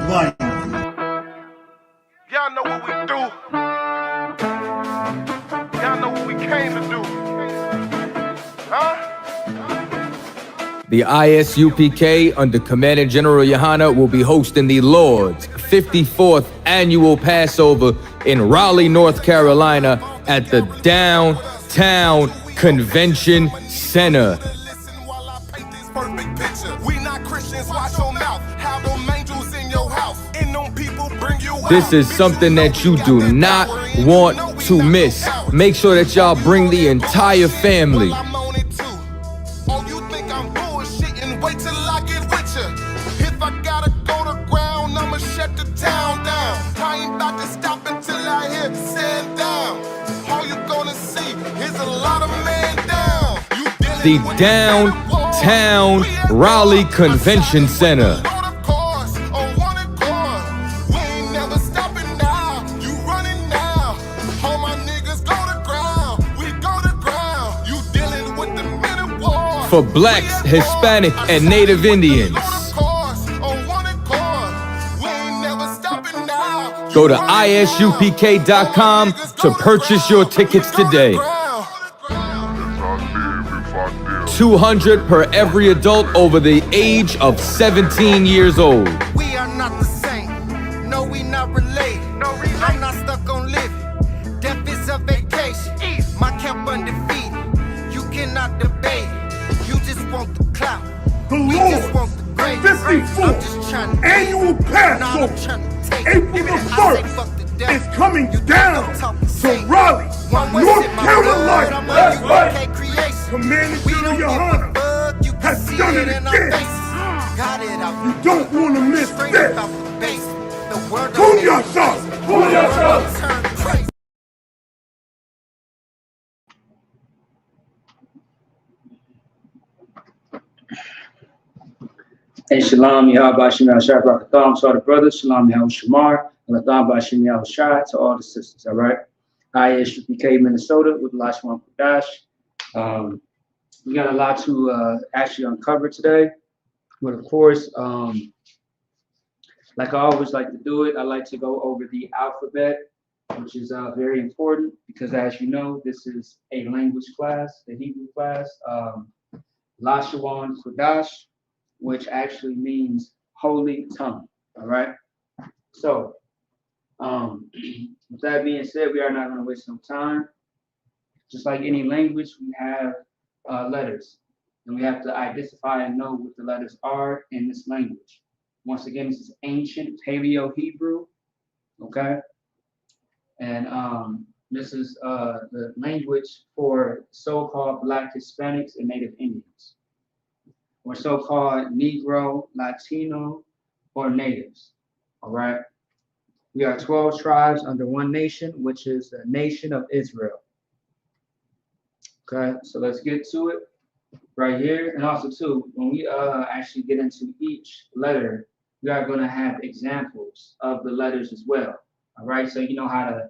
life. Y'all know what we do. Y'all know what we came to do. Huh? The I.S.U.P.K. under Commander General Yahanna will be hosting the Lord's 54th annual Passover in Raleigh, North Carolina at the Downtown Convention Center. This is something that you do not want to miss. Make sure that y'all bring the entire family. Wait till I get with you. If I gotta go to ground, I'ma shut the town down. I ain't about to stop until I hear stand down. All you gonna see is a lot of man down. The Downtown Raleigh Convention Center. For Blacks, Hispanic, and Native Indians. Go to ISUPK.com to purchase your tickets today. $200 per every adult over the age of 17 years old. We are not the same. No, we not related. I'm not stuck on living. Death is a vacation. My camp undefeated. You cannot debate. You just want the clout. The We just want the grade. 54th annual Passover, April the 1st, is coming down to Raleigh, North Carolina. That's right. Commander General Yahanna has done it again. You don't want to miss this. Pull yourself. Pull yourself. Hey, Shalom, Yahweh Shem Yahshua Barakatham, to all the brothers, Shalom Yahweh Shamar, and Latham Bashim Yahweh Shai, to all the sisters, all right? I.S.U.P.K. Minnesota with LASHAWAN QADASH. We got a lot to actually uncover today, but of course, like I always like to do it, I like to go over the alphabet, which is very important because, as you know, this is a language class, the Hebrew class, LASHAWAN QADASH, which actually means holy tongue. All right. So, with that being said, we are not going to waste no time. Just like any language, we have letters, and we have to identify and know what the letters are in this language. Once again, this is ancient Paleo Hebrew. Okay. And this is the language for so-called Black Hispanics and Native Indians, or so-called Negro, Latino, or natives. All right. We are 12 tribes under one nation, which is the nation of Israel. Okay, so let's get to it right here. And also too, when we actually get into each letter, we are going to have examples of the letters as well. All right, so you know how to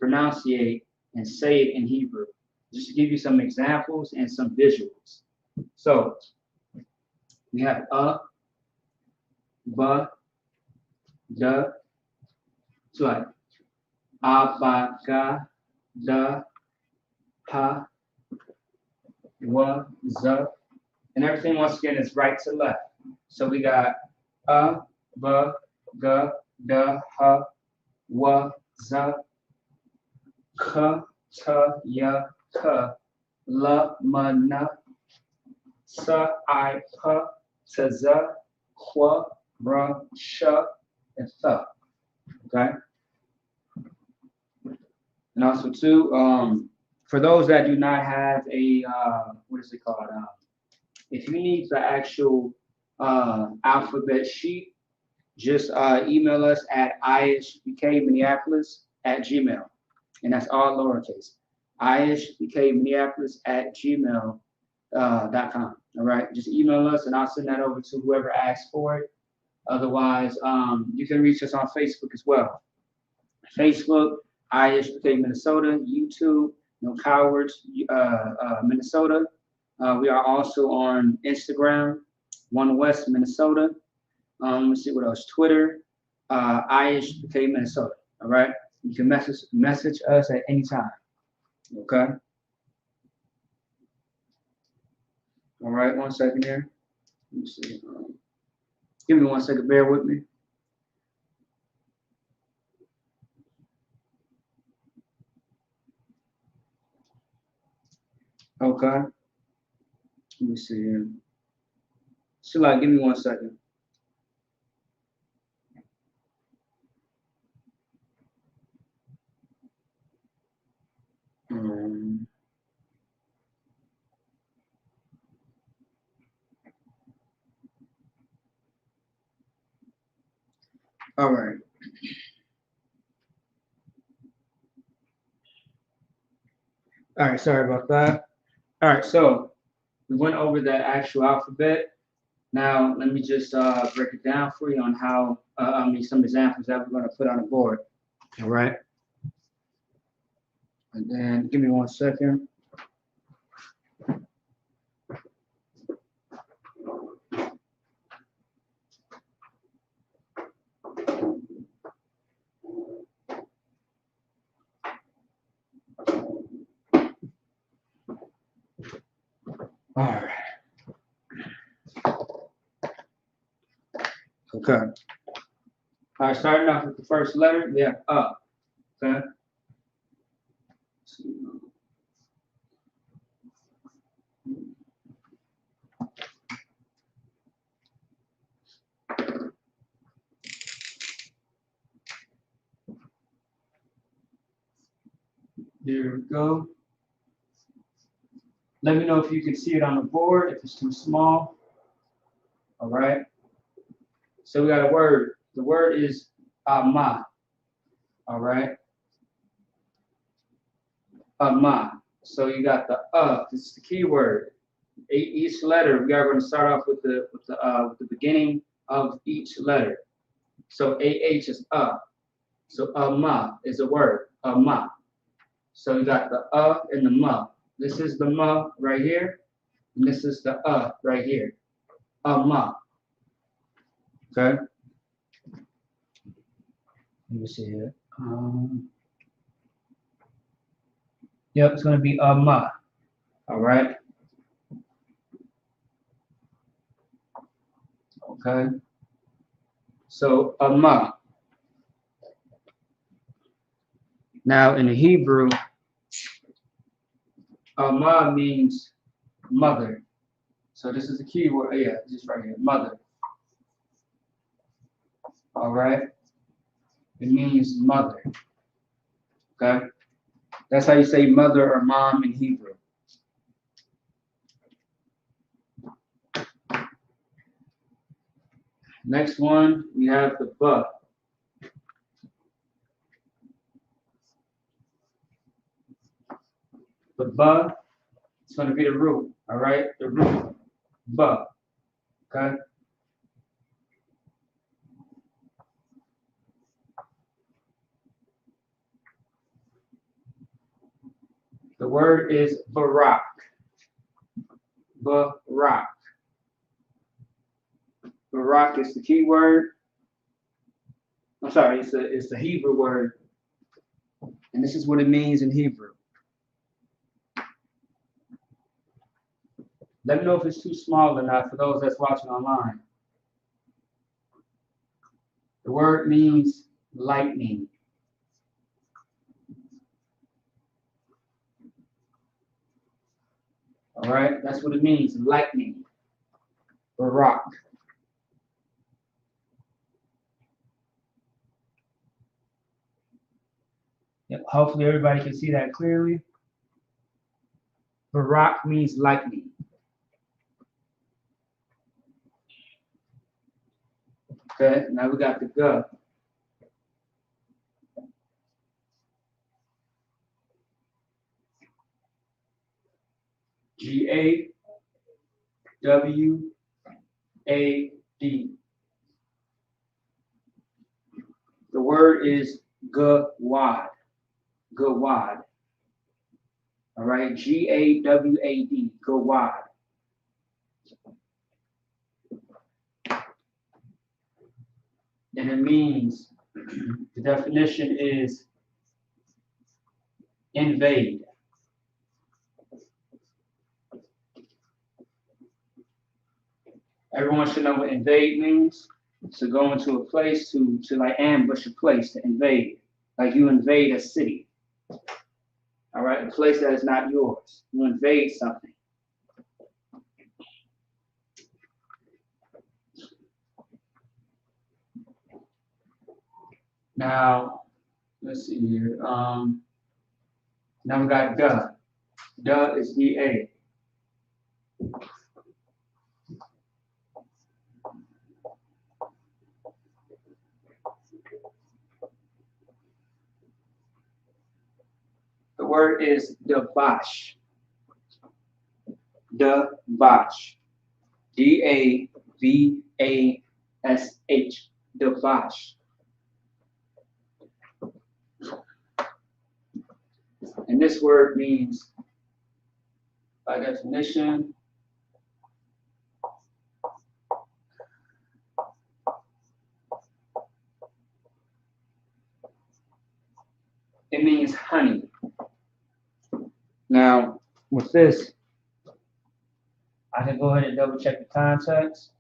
pronunciate and say it in Hebrew. Just to give you some examples and some visuals. So we have B, D, so like A, Ba, Ga, Da, Ha, Wa, Z, and everything once again is right to left. So we got A, B, G, Da, Ha, Wa, Z, K, T, Ya, K, L, M, N, S, I.P, T, Z, Qu, R, Sh, and Th. Okay. And also too, for those that do not have a what is it called? If you need the actual alphabet sheet, just email us at ISUPK@gmail.com, and that's all lowercase. ISUPK@gmail.com. All right, just email us, and I'll send that over to whoever asks for it. Otherwise, you can reach us on Facebook as well. Facebook, I.S.U.K. Minnesota, YouTube, No Cowards, Minnesota. We are also on Instagram, One West Minnesota. Let's see what else. Twitter, I.S.U.P.K, Minnesota. All right. You can message us at any time. Okay. All right. 1 second here. Let me see. Give me 1 second. Bear with me. Okay. Let me see here. Shalai, give me 1 second. All right. All right. Sorry about that. All right. So we went over the actual alphabet. Now let me just break it down for you on how some examples that we're going to put on the board. All right. And then give me 1 second. All right. Okay. All right, starting off with the first letter, we have up. Okay. There we go. Let me know if you can see it on the board, if it's too small. All right. So we got a word. The word is ma. All right. Ma. So you got the this is the key word. Each letter, we are going to start off with the beginning of each letter. So AH is So ma is a word. Ma. So you got the and the ma. This is the ma right here, and this is the right here. Ma. Okay. Let me see here. Yep, it's going to be ma. All right. Okay. So ma. Now in the Hebrew, ma means mother. So this is the key word. Yeah, just right here, mother. All right. It means mother. Okay. That's how you say mother or mom in Hebrew. Next one, we have the ba. The ba, it's going to be the root. All right, the root. Ba. Okay. The word is barak. Barak. Barak is the key word. I'm sorry, it's the Hebrew word. And this is what it means in Hebrew. Let me know if it's too small or not for those that's watching online. The word means lightning. All right, that's what it means, lightning. Barak. Yep, hopefully everybody can see that clearly. Barak means lightning. Okay, now we got the G. G-A-W-A-D. The word is Gawad. Gawad. All right, G-A-W-A-D. Gawad. And it means, the definition is invade. Everyone should know what invade means. To go into a place, to like ambush a place, to invade. Like you invade a city. All right, a place that is not yours. You invade something. Now, let's see here. Now we got duh. Duh is D-A. The word is dabash. Dabash. D-A-B-A-S-H. Dabash. And this word means, by definition, it means honey. Now, with this, I can go ahead and double check the context.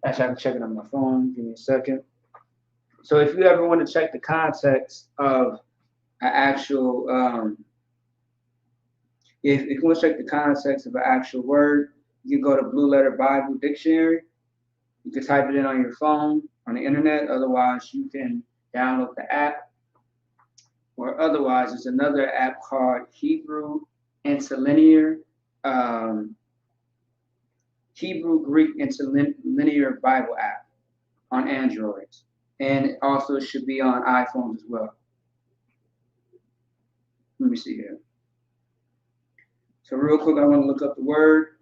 Actually, I can check it on my phone. Give me a second. So if you ever want to check the context of an actual, if you want to check the context of an actual word, you can go to Blue Letter Bible Dictionary. You can type it in on your phone, on the internet. Otherwise, you can download the app. Or otherwise, there's another app called Hebrew Interlinear, Hebrew Greek Interlinear Bible app on Androids. And it also should be on iPhones as well. Let me see here. So real quick, I want to look up the word.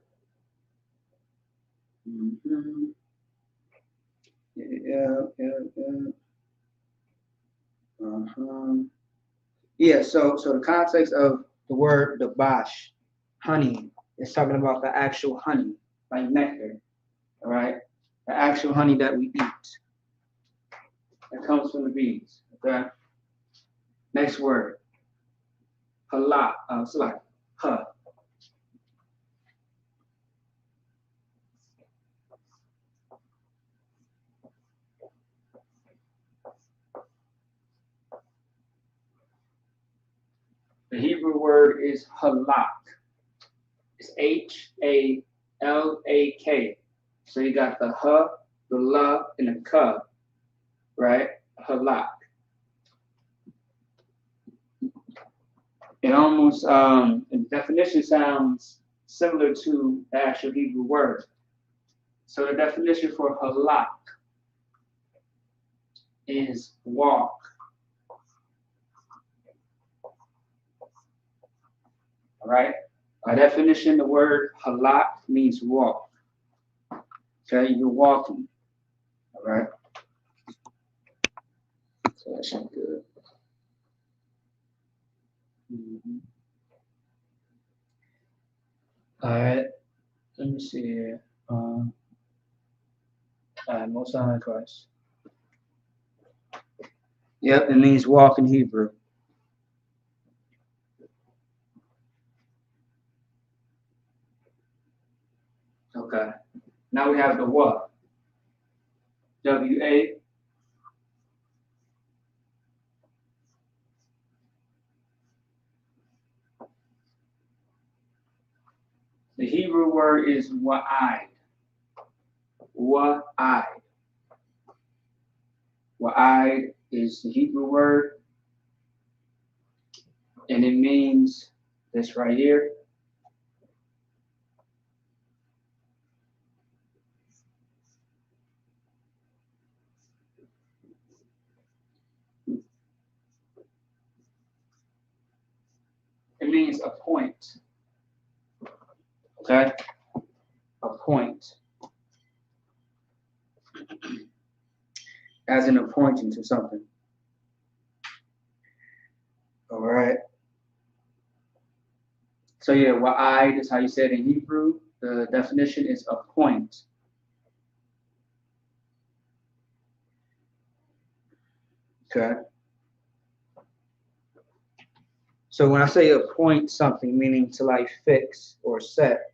Yeah, so the context of the word dabash, honey, is talking about the actual honey, like nectar, all right? The actual honey that we eat. That comes from the bees, okay? Next word, halak, it's like ha. The Hebrew word is halak. It's H-A-L-A-K. So you got the ha, the la, and the ka, right? Halak. It almost, the definition sounds similar to the actual Hebrew word. So the definition for halak is walk. All right. By definition, the word halak means walk. Okay, you're walking. All right. So that should be good. All right. Let me see here. All right, most high Christ. Yep, it means walk in Hebrew. Okay. Now we have the what? W-A. The Hebrew word is wa'id. Wa'id. Wa'id is the Hebrew word, and it means this right here. It means a point. Okay? A point. As in a pointing to something. All right. So yeah, wa'id is how you say it in Hebrew. The definition is a point. Okay. So when I say appoint something, meaning to like fix or set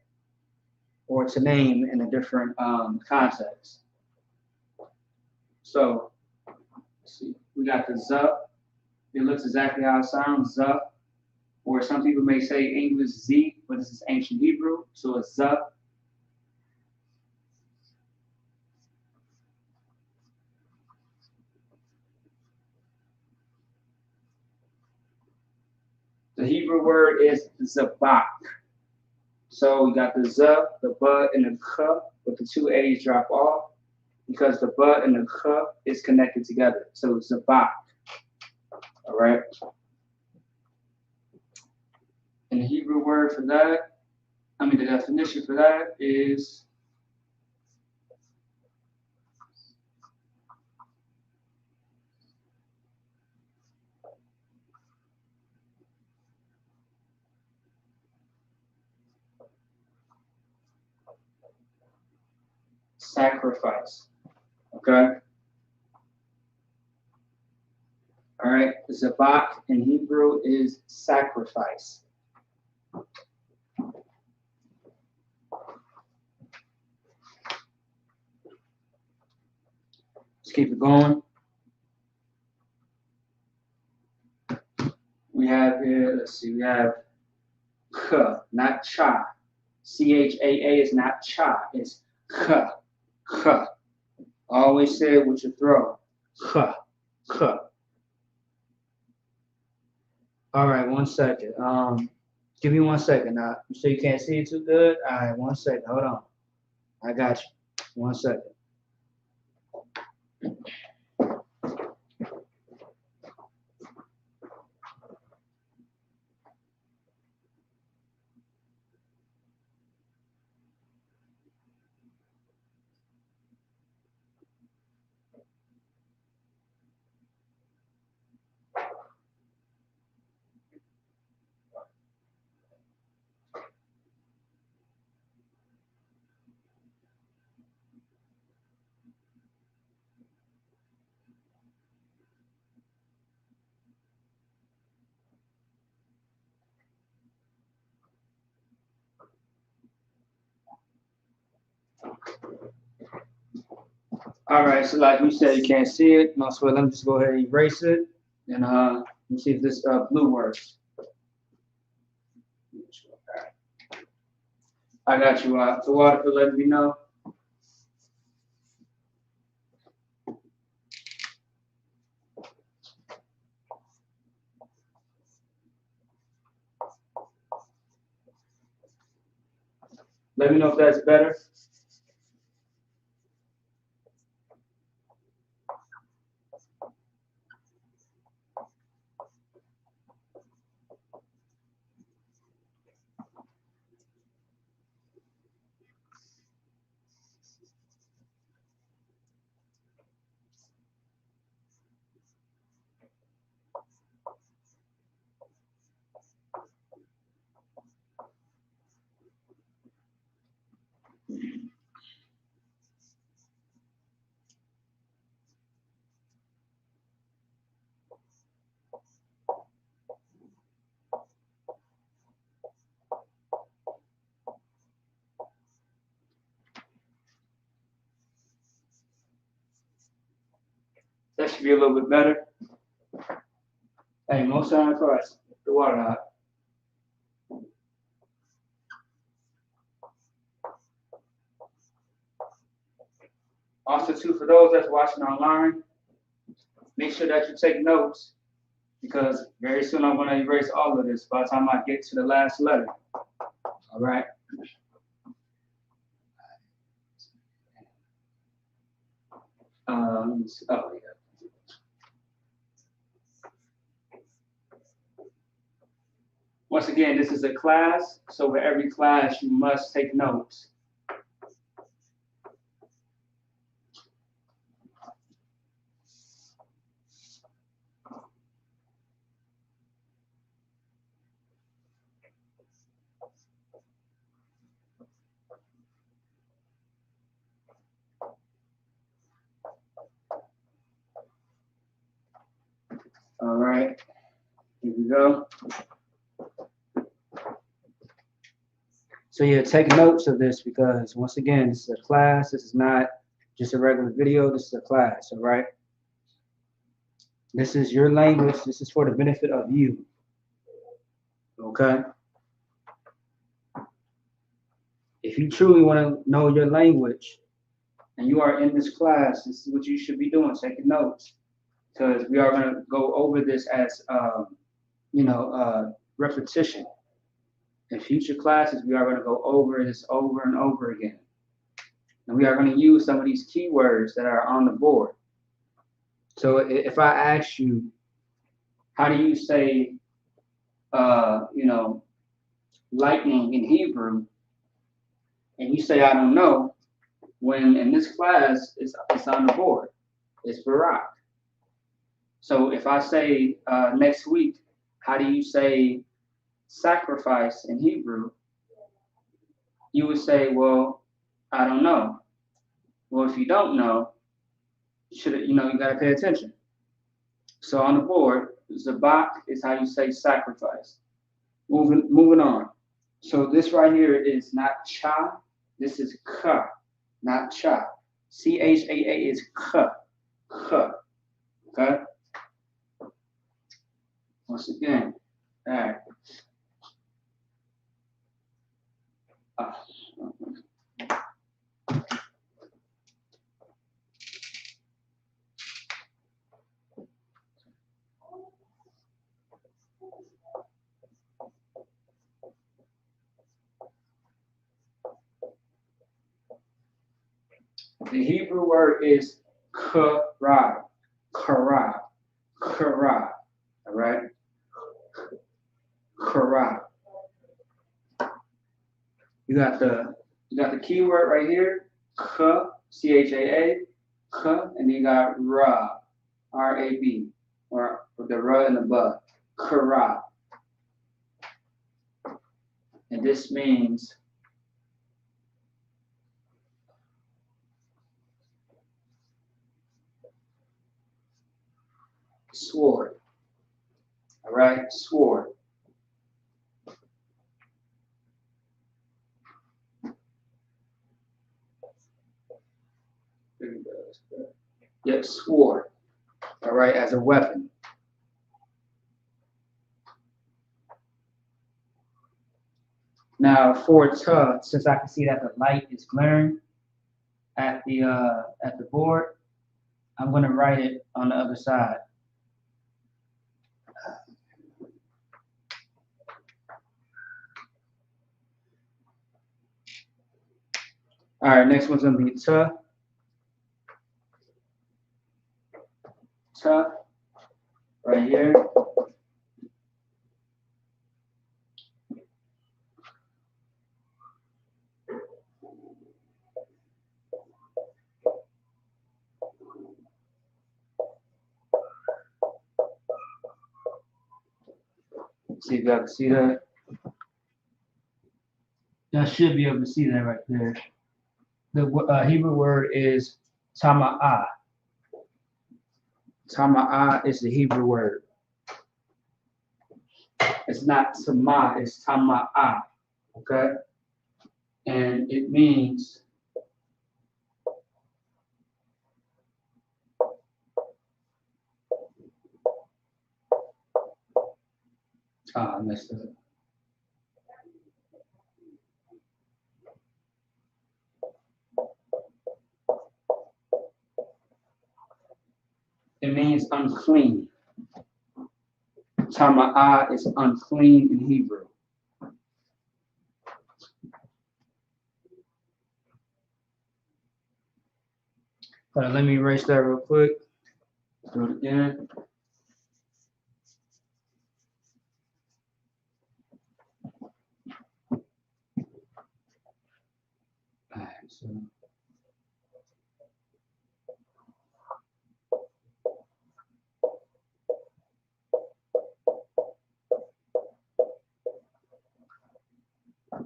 or to name in a different context. So let's see, we got the ZUP. It looks exactly how it sounds, ZUP. Or some people may say English Z, but this is ancient Hebrew, so it's ZUP. The Hebrew word is zabak. So we got the Z, the B, and the K, but the two A's drop off because the B and the K is connected together. So it's zabak. All right. And the Hebrew word for that, the definition for that is sacrifice. Okay. All right. Zabak in Hebrew is sacrifice. Let's keep it going. We have here, let's see, we have K, not cha. CHAA is not cha, it's K, K. Always say it with your throat. K, K. All right, 1 second. Give me 1 second now. You sure you can't see it too good? All right, 1 second. Hold on. I got you. 1 second. All right, so like we said, you can't see it. No sweat. Let me just go ahead and erase it. And let me see if this blue works. I got you. The water for letting me know. Let me know if that's better. That should be a little bit better. Hey, no sign of Christ. The water hot. Also, too, for those that's watching online, make sure that you take notes because very soon I'm going to erase all of this by the time I get to the last letter. All right. Oh, yeah. Once again, this is a class, so for every class, you must take notes. All right, here we go. So yeah, take notes of this because once again, this is a class. This is not just a regular video. This is a class, all right? This is your language. This is for the benefit of you, okay? If you truly want to know your language and you are in this class, this is what you should be doing, taking notes. Because we are going to go over this as, repetition. In future classes, we are going to go over this over and over again. And we are going to use some of these keywords that are on the board. So if I ask you, how do you say, lightning in Hebrew, and you say, I don't know, when in this class, it's on the board. It's Barak. So if I say next week, how do you say sacrifice in Hebrew? You would say, well, I don't know. Well, if you don't know, you got to pay attention. So on the board, zabak is how you say sacrifice. Moving on. So this right here is not cha. This is ka, not cha. C-H-A-A is ka. Ka. Okay? Once again. All right. The Hebrew word is kara, kara, kara. All right, kara. You got the key word right here, ka, C-H-A-A, ka, and you got ra, R-A-B, or the ra and the ba, kara. And this means sword. All right, sword. Yep, sword. All right, as a weapon. Now for ta, since I can see that the light is glaring at the board, I'm going to write it on the other side. All right, next one's going to be ta. Ta, right here. See if y'all can see that. Y'all should be able to see that right there. The Hebrew word is tama'ah. Tama'ah is the Hebrew word. It's not tama, it's tama'ah. Okay? And it means I messed up. It means unclean. Tama'ah is unclean in Hebrew. Let me erase that real quick. Do it again. All right, so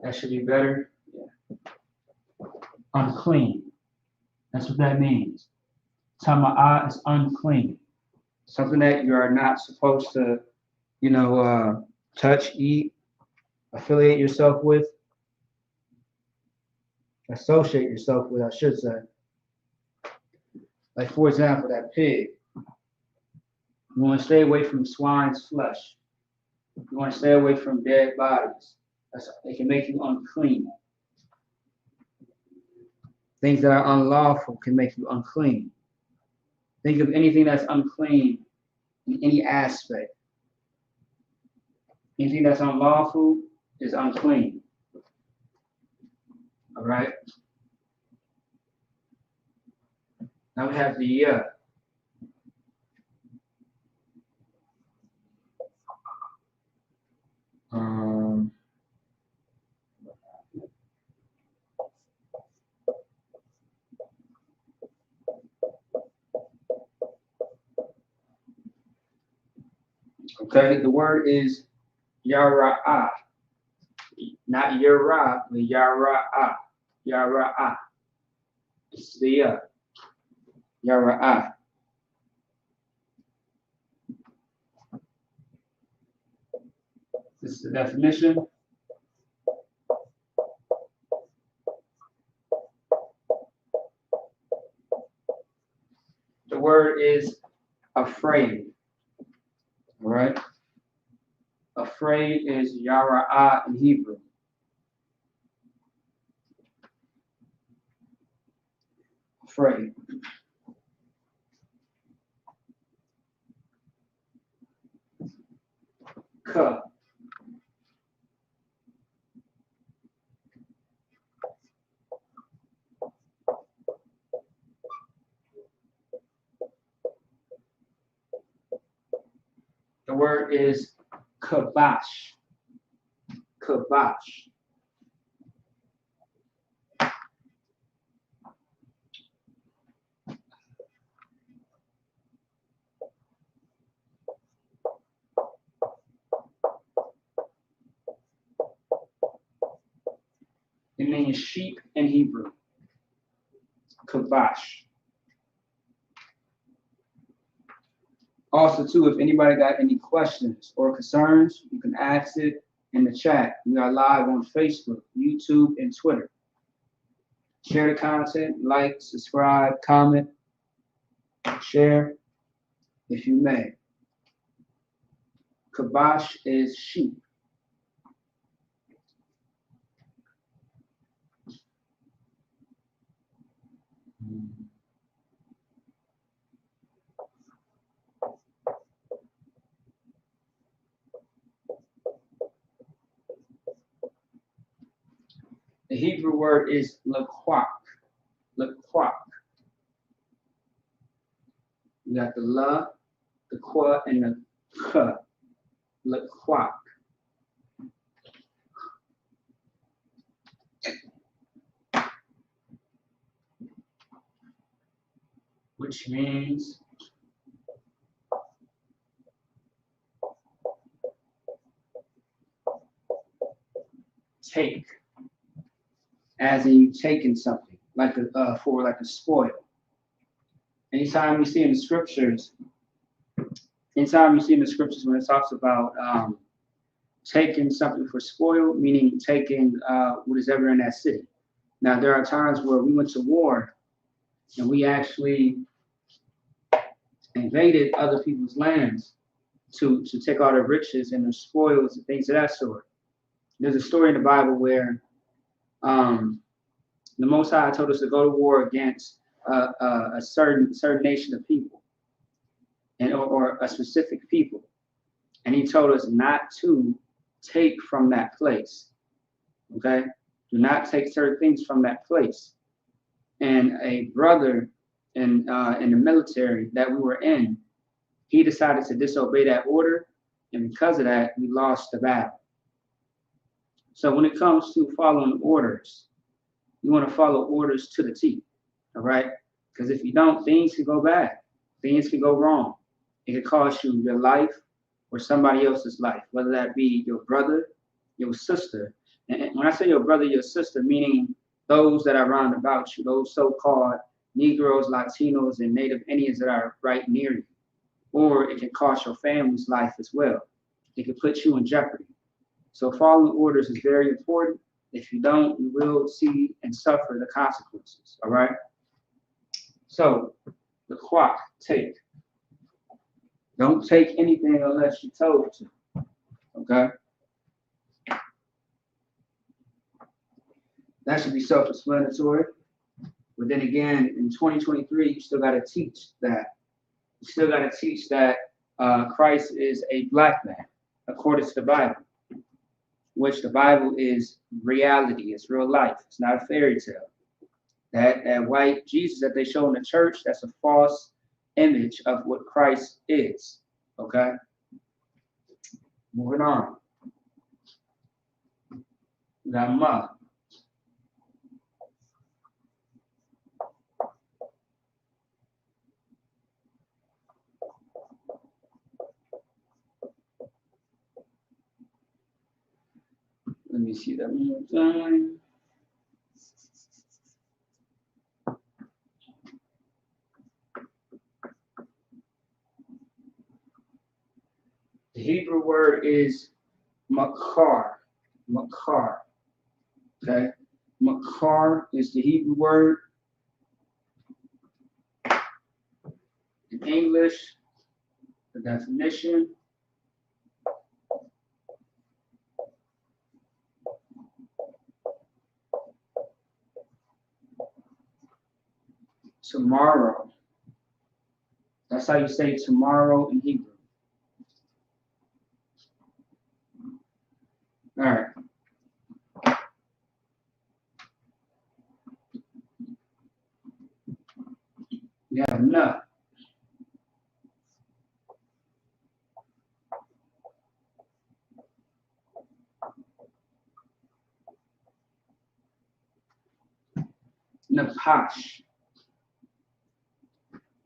that should be better. Yeah. Unclean. That's what that means. Tama'ah is unclean. something that you are not supposed to, touch, eat, affiliate yourself with, associate yourself with, I should say. Like, for example, that pig. You want to stay away from swine's flesh. You want to stay away from dead bodies. It can make you unclean. Things that are unlawful can make you unclean. Think of anything that's unclean in any aspect. Anything that's unlawful is unclean. All right? Now we have the okay, the word is yara'ah. Not yara, but yara'ah. Yara'ah. It's the yara'ah. This is the definition. The word is afraid. All right? Afraid is yara'ah in Hebrew. Afraid. Ka. The word is QADASH. QADASH. It means sheep in Hebrew. QADASH. Also, too, if anybody got any questions or concerns, you can ask it in the chat. We are live on Facebook, YouTube, and Twitter. Share the content, like, subscribe, comment, share, if you may. QADASH is sheep. The Hebrew word is laquak. Laquak. You got the la, the qua, and the ka. Laquak. Which means take. As in you taking something, like for like a spoil. Anytime you see in the scriptures, when it talks about taking something for spoil, meaning taking what is ever in that city. Now there are times where we went to war and we actually invaded other people's lands to take all their riches and their spoils and things of that sort. There's a story in the Bible where the Most High told us to go to war against a certain nation of people, and or a specific people, and He told us not to take from that place. Okay, do not take certain things from that place. And a brother in the military that we were in, he decided to disobey that order, and because of that, we lost the battle. So when it comes to following orders, you want to follow orders to the T, all right? Because if you don't, things can go bad. Things can go wrong. It could cost you your life or somebody else's life, whether that be your brother, your sister. And when I say your brother, your sister, meaning those that are round about you, those so-called Negroes, Latinos, and Native Indians that are right near you. or it can cost your family's life as well. It can put you in jeopardy. So following orders is very important. If you don't, you will see and suffer the consequences, all right? So the clock, take. Don't take anything unless you're told to, okay? That should be self-explanatory. But then again, in 2023, you still got to teach that. You still got to teach that Christ is a black man, according to the Bible, which the Bible is reality. It's real life. It's not a fairy tale. That white Jesus that they show in the church, that's a false image of what Christ is. Okay? Moving on. We got Ma. Let me see that one more time. The Hebrew word is makar. Makar. Okay? Makar is the Hebrew word. In English, the definition. Tomorrow. That's how you say tomorrow in Hebrew. All right. We have na. Napash.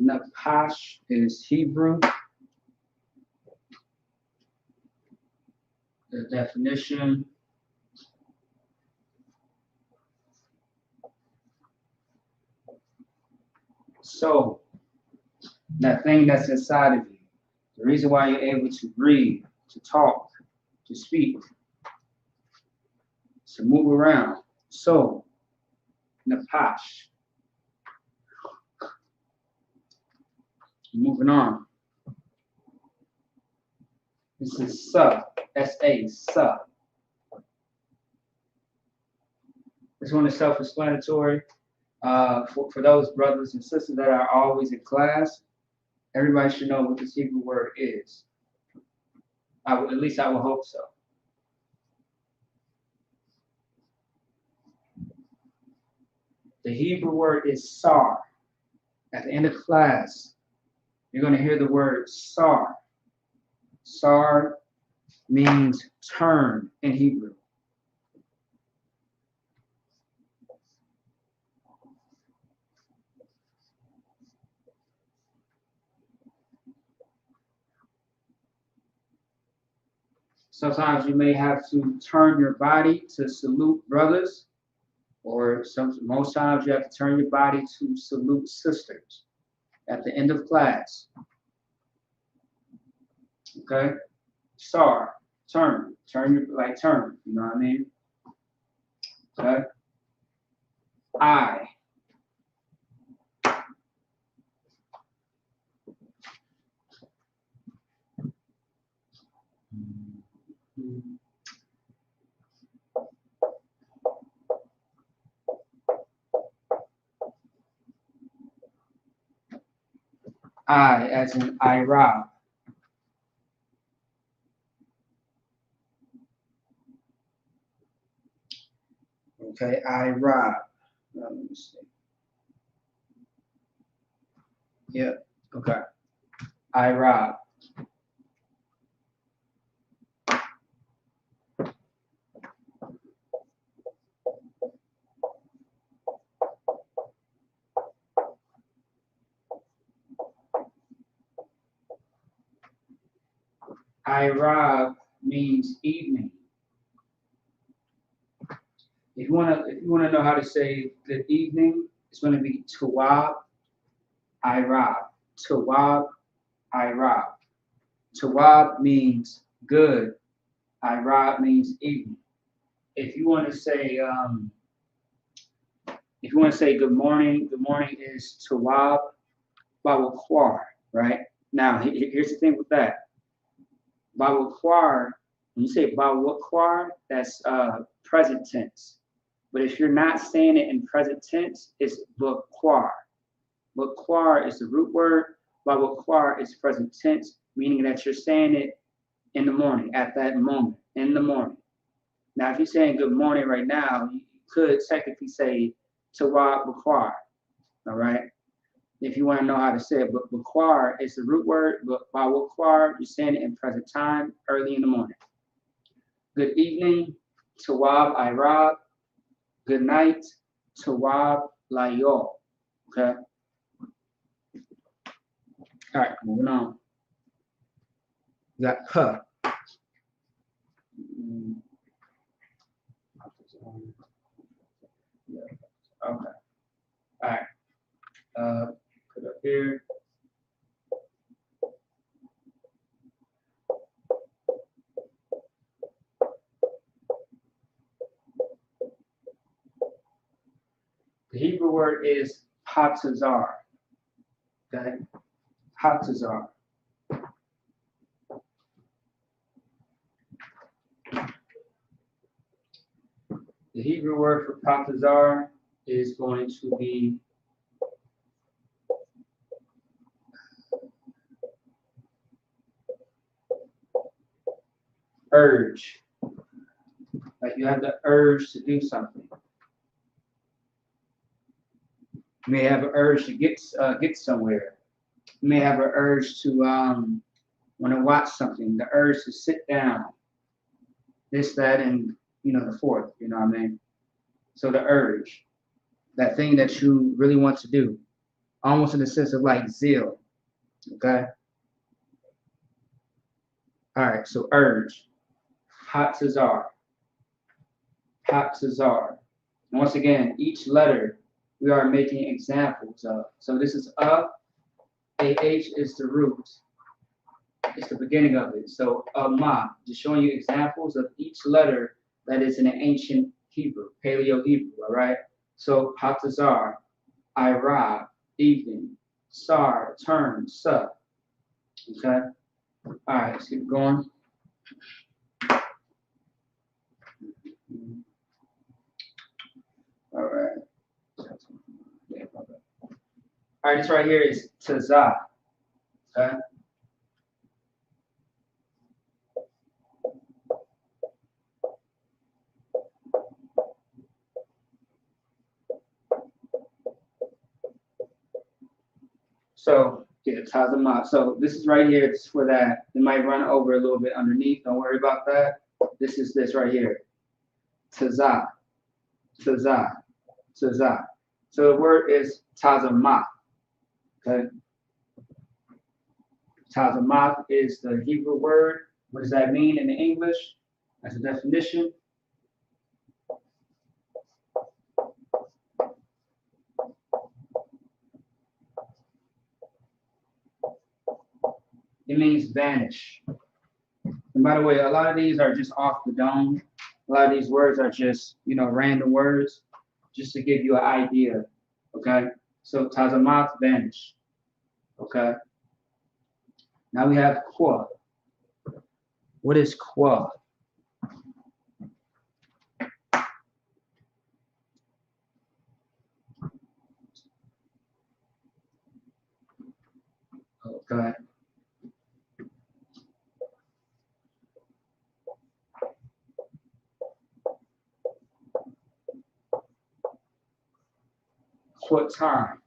Napash is Hebrew. The definition. So, that thing that's inside of you, the reason why you're able to breathe, to talk, to speak, to move around. So, Napash. Moving on. This is Sa, S-A, Sa. This one is self-explanatory. For those brothers and sisters that are always in class, everybody should know what this Hebrew word is. At least I would hope so. The Hebrew word is sar. At the end of class, you're going to hear the word sar. Sar means turn in Hebrew. Sometimes you may have to turn your body to salute brothers, or most times you have to turn your body to salute sisters at the end of class. Okay? Sar, turn your, like turn, you know what I mean? Okay? I. I as in I-Rob. Okay, I-Rob. Let me see. Yep, okay. I-Rob. I-Rob means evening. If you wanna know how to say good evening, it's gonna be Tawab, I-Rob, Tawab, Irab. Tawab means good. Irab means evening. If you want to say good morning is Tawab Bawakwar, right? Now here's the thing with that. Bawakwar, when you say Bawakwar, that's present tense. But if you're not saying it in present tense, it's Bakwar. Bakwar is the root word. Bawakwar is present tense, meaning that you're saying it in the morning, at that moment, in the morning. Now, if you're saying good morning right now, you could technically say Tawab Bakwar, all right? If you want to know how to say it, but Bakwar is the root word, but Bawakwar, you're saying it in present time, early in the morning. Good evening, Tawab Irab. Good night, Tawab Layol, okay? All right, moving on. You got huh. Okay. All right. Put up here. The Hebrew word is Hatazar. Okay. Hatazar. The Hebrew word for Hatazar is going to be urge. Like you have the urge to do something. You may have an urge to get somewhere. You may have an urge to want to watch something. The urge to sit down. This, that, and the fourth. You know what I mean? So the urge, that thing that you really want to do, almost in the sense of like zeal. Okay. All right. So urge, Hatazar. Hatazar. Once again, each letter we are making examples of. So this is AH is the root. It's the beginning of it. So Ma, just showing you examples of each letter that is in an ancient Hebrew, Paleo Hebrew, all right? So Hatazar, Irab, evening, Sar, turn, Sa. Okay? All right, let's keep going. All right. All right, this right here is Tazah. Okay? So, yeah, Tazamah. So this is right here. It's for that. It might run over a little bit underneath. Don't worry about that. This is this right here. Tazah. Tazah. Tazah. So the word is Tazamah. Okay? Tazamah is the Hebrew word. What does that mean in the English? As a definition. It means vanish. And by the way, a lot of these are just off the dome. A lot of these words are just, random words, just to give you an idea. Okay? So Tazamath, vanish. Okay? Now we have Kwa. What is Kwa? Okay. Quatan.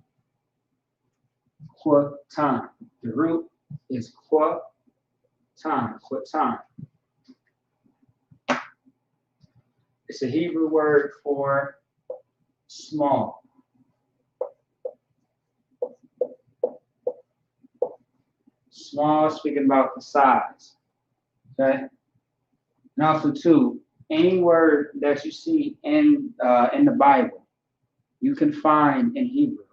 Quatan. The root is Quatan. Quatan. It's a Hebrew word for small. Small, speaking about the size. Okay. And also, too, any word that you see in the Bible, you can find in Hebrew.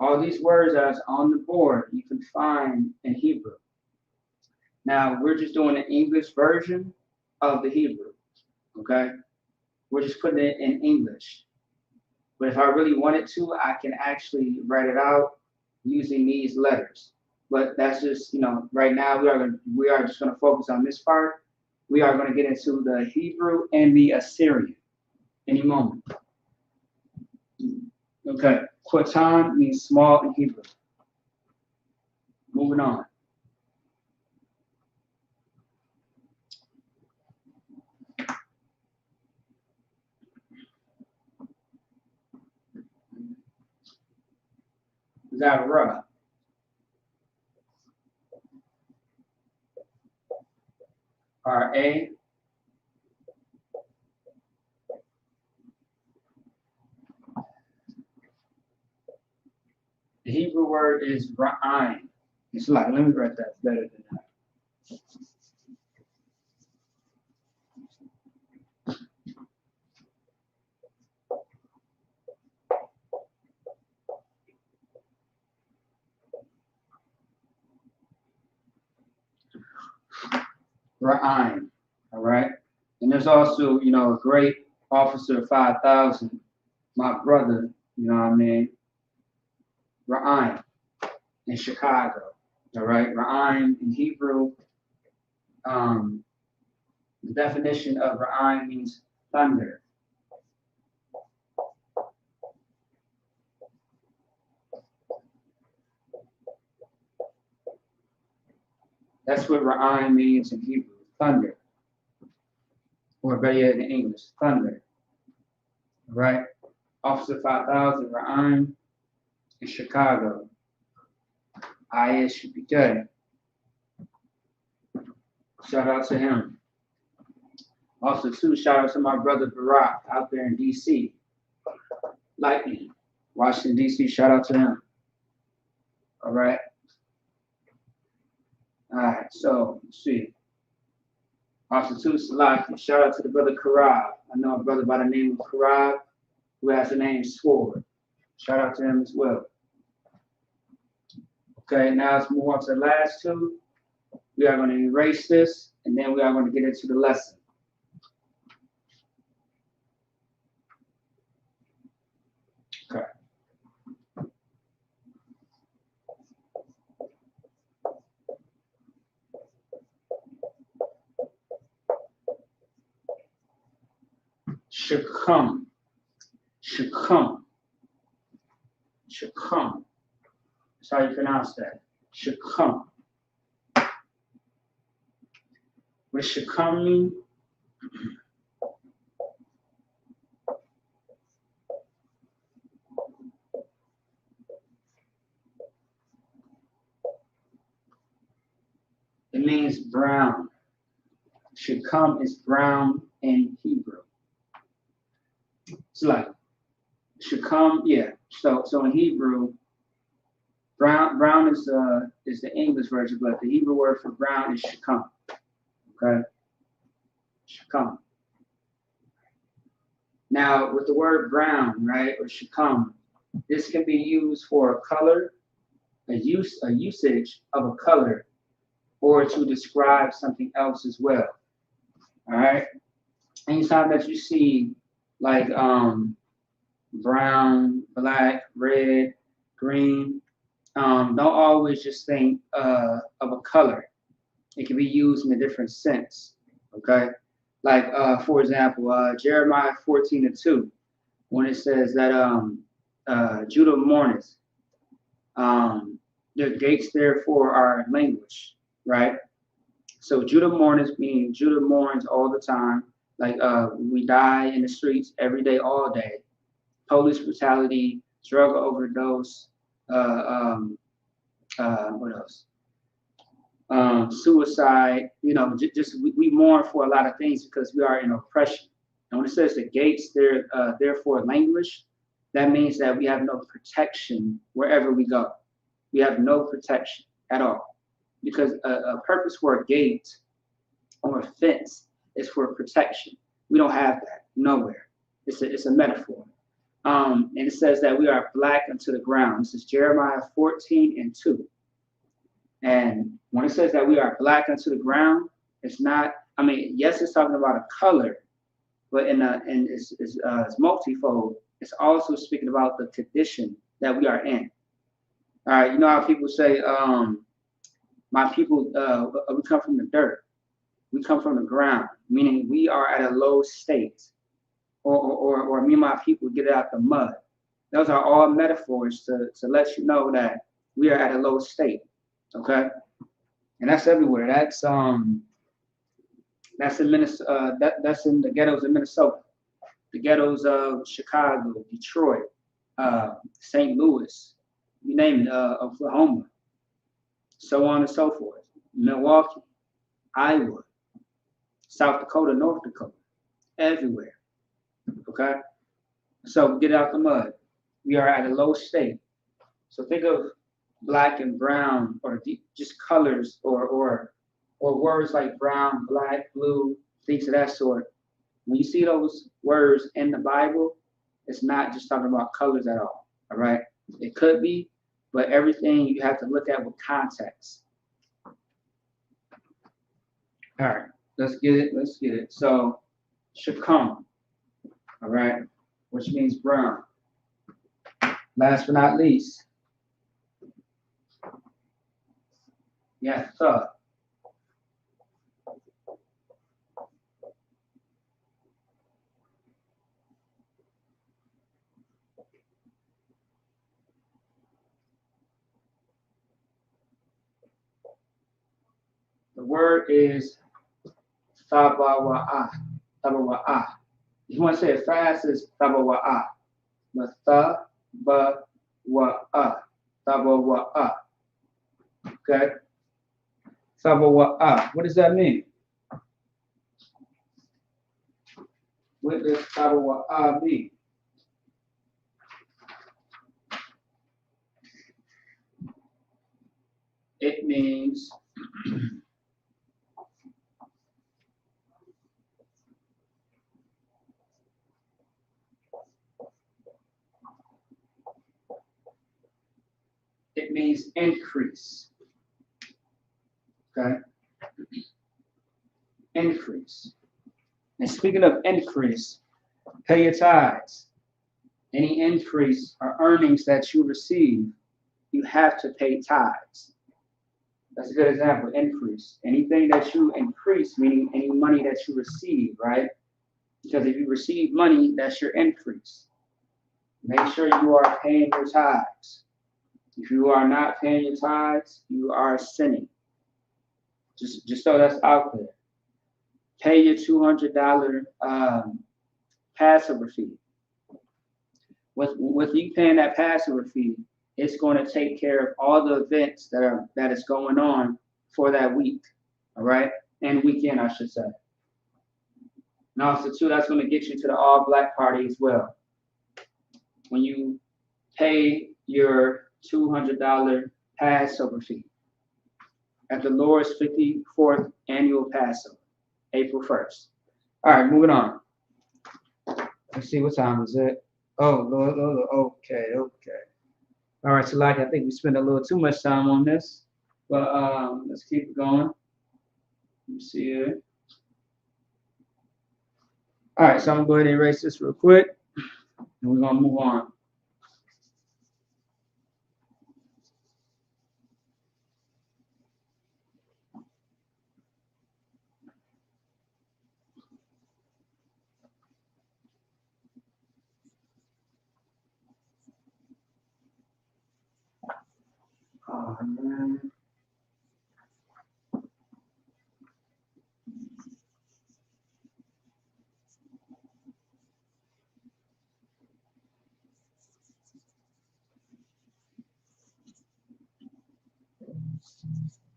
All these words that's on the board, you can find in Hebrew. Now, we're just doing an English version of the Hebrew, okay? We're just putting it in English. But if I really wanted to, I can actually write it out using these letters. But that's just, right now we are just going to focus on this part. We are going to get into the Hebrew and the Assyrian in a moment. Okay, Qatan means small in Hebrew. Moving on. We got Ra. R-A. The Hebrew word is Ra'ain. It's like, let me write that better than that. Ra'ain, all right? And there's also, a great officer of 5,000, my brother, you know what I mean? Ra'ain in Chicago, all right? Ra'ain in Hebrew, the definition of Ra'ain means thunder. That's what Ra'ain means in Hebrew, thunder. Or better yet in English, thunder. All right? Officer 5,000, Ra'ain in Chicago. I.S.U.P.K. Shout out to him. Also, too, shout out to my brother Barack out there in D.C. Lightning, Washington, D.C. Shout out to him. All right? All right, so let's see. Also, too, Salaki, shout out to the brother Karab. I know a brother by the name of Karab who has the name Sword. Shout out to him as well. Okay, now let's move on to the last two. We are going to erase this, and then we are going to get into the lesson. Okay. Shechem. Shechem. Shechem. That's how you pronounce that. Shechem. What does Shechem mean? It means brown. Shechem is brown in Hebrew. It's like Shechem, yeah. So in Hebrew, brown is the English version, but the Hebrew word for brown is Shechem. Okay, Shechem. Now, with the word brown, right, or Shechem, this can be used for a color, a usage of a color, or to describe something else as well. All right. Anytime that you see like brown, black, red, green, don't always just think of a color. It can be used in a different sense. Okay. Like for example, Jeremiah 14:2, when it says that Judah mourneth, the gates therefore are language, right? So Judah mourneth means Judah mourns all the time. Like we die in the streets every day, all day. Police brutality, drug overdose, what else? Suicide, just we mourn for a lot of things because we are in oppression. And when it says the gates, therefore language, that means that we have no protection wherever we go. We have no protection at all. Because a purpose for a gate or a fence is for protection. We don't have that nowhere. It's a metaphor. And it says that we are black unto the ground. This is Jeremiah 14:2. And when it says that we are black unto the ground, it's not, I mean, yes, it's talking about a color, but it's multifold. It's also speaking about the condition that we are in. All right, you know how people say, my people, we come from the dirt. We come from the ground, meaning we are at a low state. Or me and my people get out the mud. Those are all metaphors to let you know that we are at a low state. Okay? And that's everywhere. That's in Minnesota, that's in the ghettos of Minnesota, the ghettos of Chicago, Detroit, St. Louis, you name it, Oklahoma, so on and so forth, Milwaukee, Iowa, South Dakota, North Dakota, everywhere. Okay, so get out the mud. We are at a low state. So think of black and brown, or just colors, or words like brown, black, blue, things of that sort. When you see those words in the Bible, it's not just talking about colors at all. All right, it could be, but everything you have to look at with context. All right, let's get it. Let's get it. So, shakam. All right, which means brown. Last but not least, Yatha. The word is Thabawa'ah. Thabawa'ah. If you want to say it fast, it's Thabawa'ah. But Thabawa'ah. Thabawa'ah. Okay? Thabawa'ah. What does that mean? What does Thabawa'ah mean? It means increase. Okay? Increase. And speaking of increase, pay your tithes. Any increase or earnings that you receive, you have to pay tithes. That's a good example, increase. Anything that you increase, meaning any money that you receive, right? Because if you receive money, that's your increase. Make sure you are paying your tithes. If you are not paying your tithes, you are sinning. Just so that's out there. Pay your $200 Passover fee. With you paying that Passover fee, it's going to take care of all the events that is going on for that week, all right, and weekend, I should say. And also, too, that's going to get you to the all-black party as well. When you pay your $200 Passover fee at the Lord's 54th annual Passover, April 1st. All right, moving on. Let's see, what time is it? Oh, okay. All right, so like I think we spent a little too much time on this, but let's keep it going. Let me see here. All right, so I'm gonna go ahead and erase this real quick, and we're gonna move on. Oh man.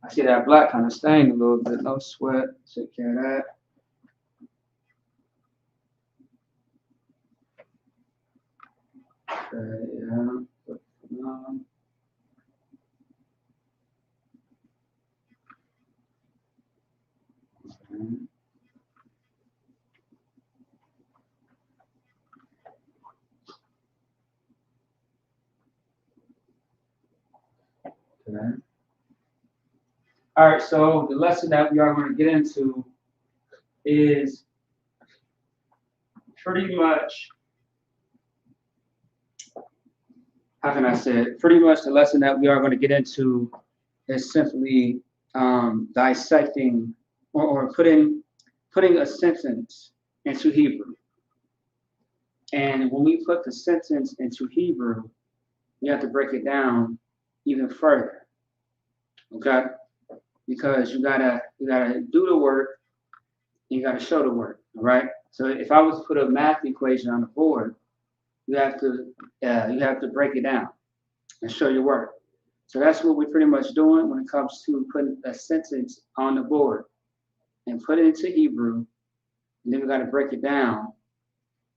I see that black kind of stained a little bit. No sweat. Take care of that. Okay, yeah. All right, so the lesson that we are going to get into is pretty much, how can I say it? Pretty much the lesson that we are going to get into is simply dissecting or putting a sentence into Hebrew. And when we put the sentence into Hebrew, you have to break it down even further. Okay? Because you gotta do the work, you gotta show the work. All right. So if I was to put a math equation on the board, you have to break it down and show your work. So that's what we're pretty much doing when it comes to putting a sentence on the board and put it into Hebrew, and then we got to break it down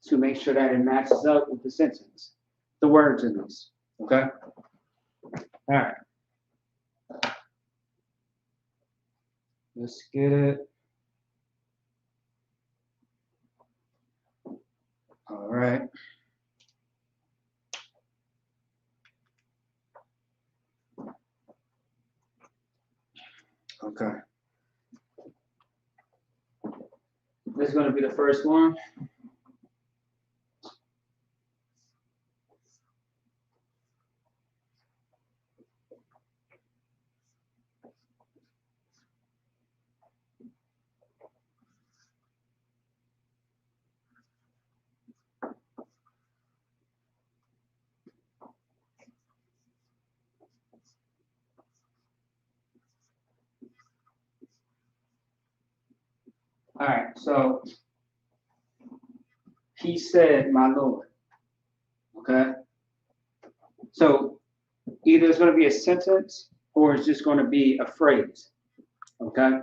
to make sure that it matches up with the sentence, the words in this. Okay. All right. Let's get it. All right. Okay. This is going to be the first one. All right. So he said, "My Lord." Okay. So either it's going to be a sentence or it's just going to be a phrase. Okay.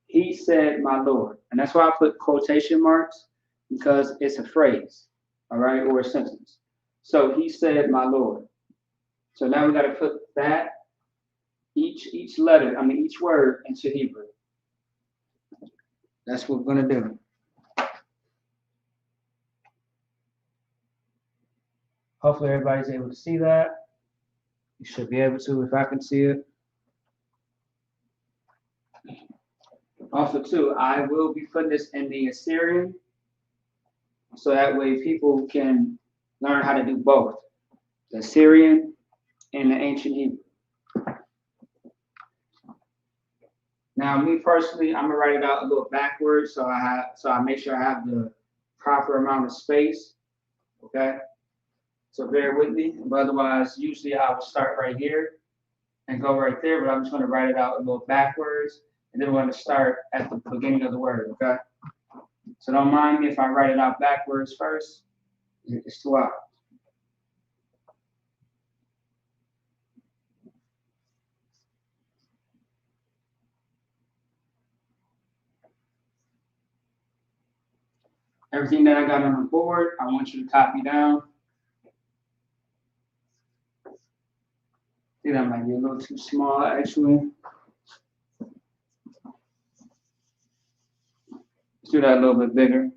He said, "My Lord." And that's why I put quotation marks, because it's a phrase, all right, or a sentence. So he said, "My Lord." So now we got to put that, each letter, each word into Hebrew. That's what we're going to do. Hopefully everybody's able to see that. You should be able to if I can see it. Also, too, I will be putting this in the Assyrian, so that way people can learn how to do both, the Assyrian and the ancient Hebrew. Now, me personally, I'm gonna write it out a little backwards, so I make sure I have the proper amount of space. Okay, so bear with me. But otherwise, usually I would start right here and go right there, but I'm just gonna write it out a little backwards, and then we're gonna start at the beginning of the word. Okay, so don't mind me if I write it out backwards first. It's too hot. Everything that I got on the board, I want you to copy down. I think that might be a little too small, actually. Let's do that a little bit bigger.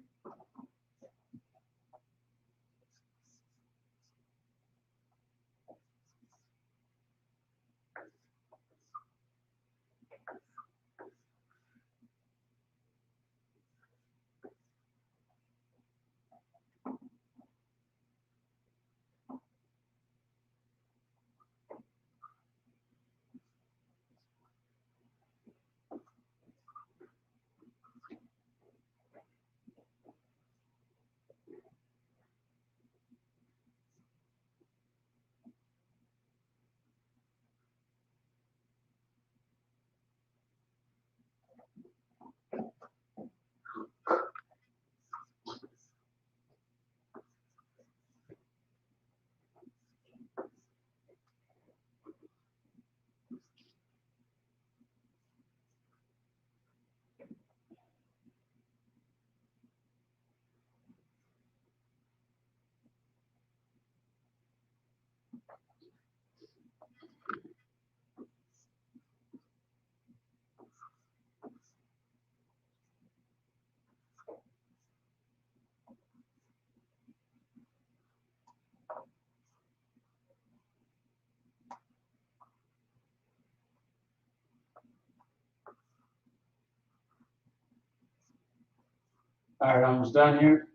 All right, almost done here.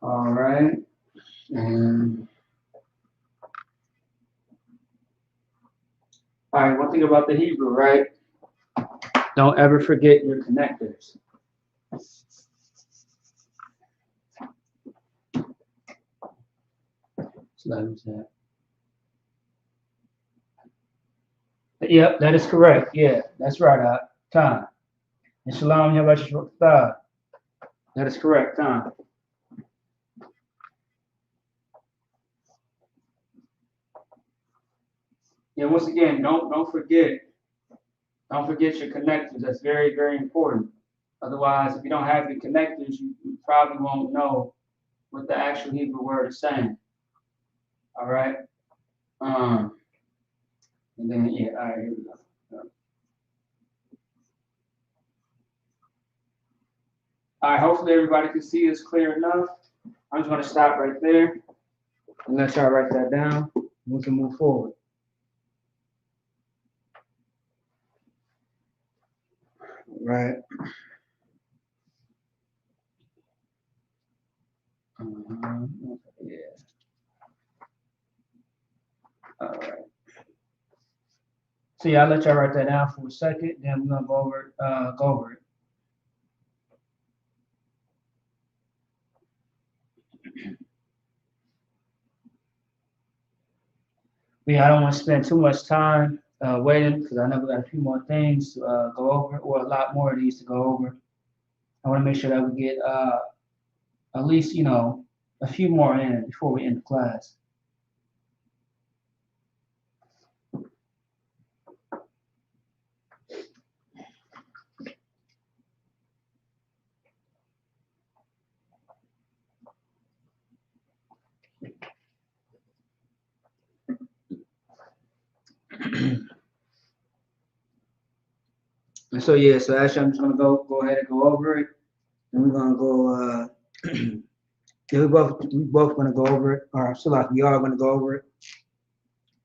All right, and all right, one thing about the Hebrew, right? Don't ever forget your connectors. So that was that. Yep, that is correct. Yeah, that's right. Time. And shalom, that is correct. Time. Yeah, once again, don't forget your connectors. That's very, very important. Otherwise, if you don't have your connectors, you probably won't know what the actual Hebrew word is saying. All right. And then yeah, all right, here we go. All right, hopefully everybody can see this clear enough. I'm just gonna stop right there and let y'all write that down. We can move forward. Right. Yeah. All right. So yeah, I'll let y'all write that down for a second. Then we're gonna go over it. But yeah, I don't want to spend too much time waiting because I know we got a few more things to go over, or a lot more of these to go over. I want to make sure that we get at least, a few more in before we end the class. And so yeah, so actually I'm just gonna go ahead and go over it, and we're gonna go. Yeah, we both gonna go over it, or so like we are gonna go over it,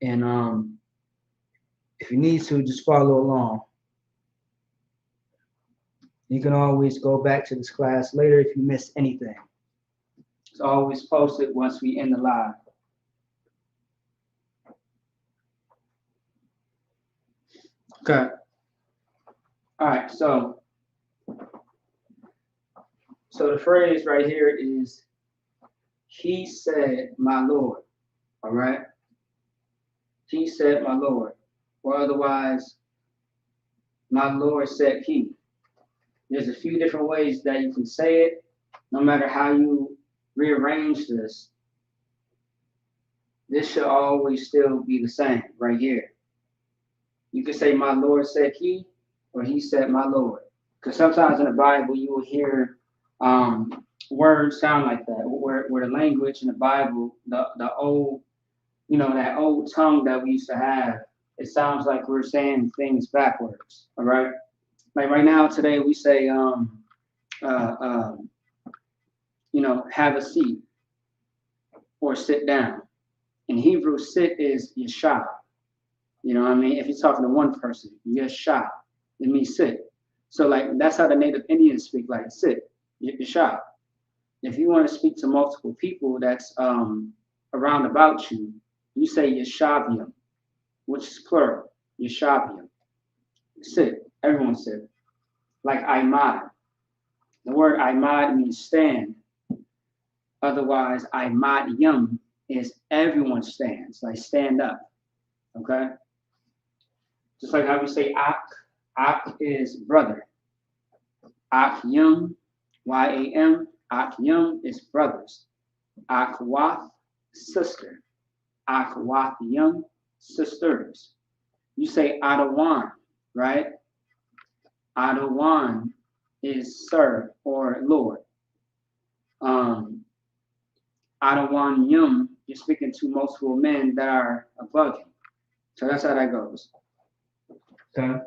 and if you need to, just follow along. You can always go back to this class later if you miss anything. It's always posted once we end the live. Okay. All right, so the phrase right here is, he said, my Lord. All right. He said, my Lord. Or otherwise, my Lord said he. There's a few different ways that you can say it. No matter how you rearrange this should always still be the same right here. You can say, my Lord said he, or he said, my Lord. Because sometimes in the Bible, you will hear words sound like that, where the language in the Bible, the old, that old tongue that we used to have, it sounds like we're saying things backwards. All right. Like right now, today, we say, have a seat or sit down. In Hebrew, sit is yashab. You know what I mean? If you're talking to one person, yashab, it means sit. So like that's how the native Indians speak, like sit, yashab. If you want to speak to multiple people that's around about you, you say yashabium, which is plural, yashabium. Sit, everyone sit. Like imad. The word imad means stand. Otherwise, imad yum is everyone stands, like stand up. Okay? Just like how we say ak. Ak is brother. Ak yum, Y-A-M, ak yum is brothers. Akwath, sister. Akwath yum, sisters. You say Adawan, right? Adawan is sir or Lord. Adawan yum, you're speaking to multiple men that are above you. So that's how that goes. Okay.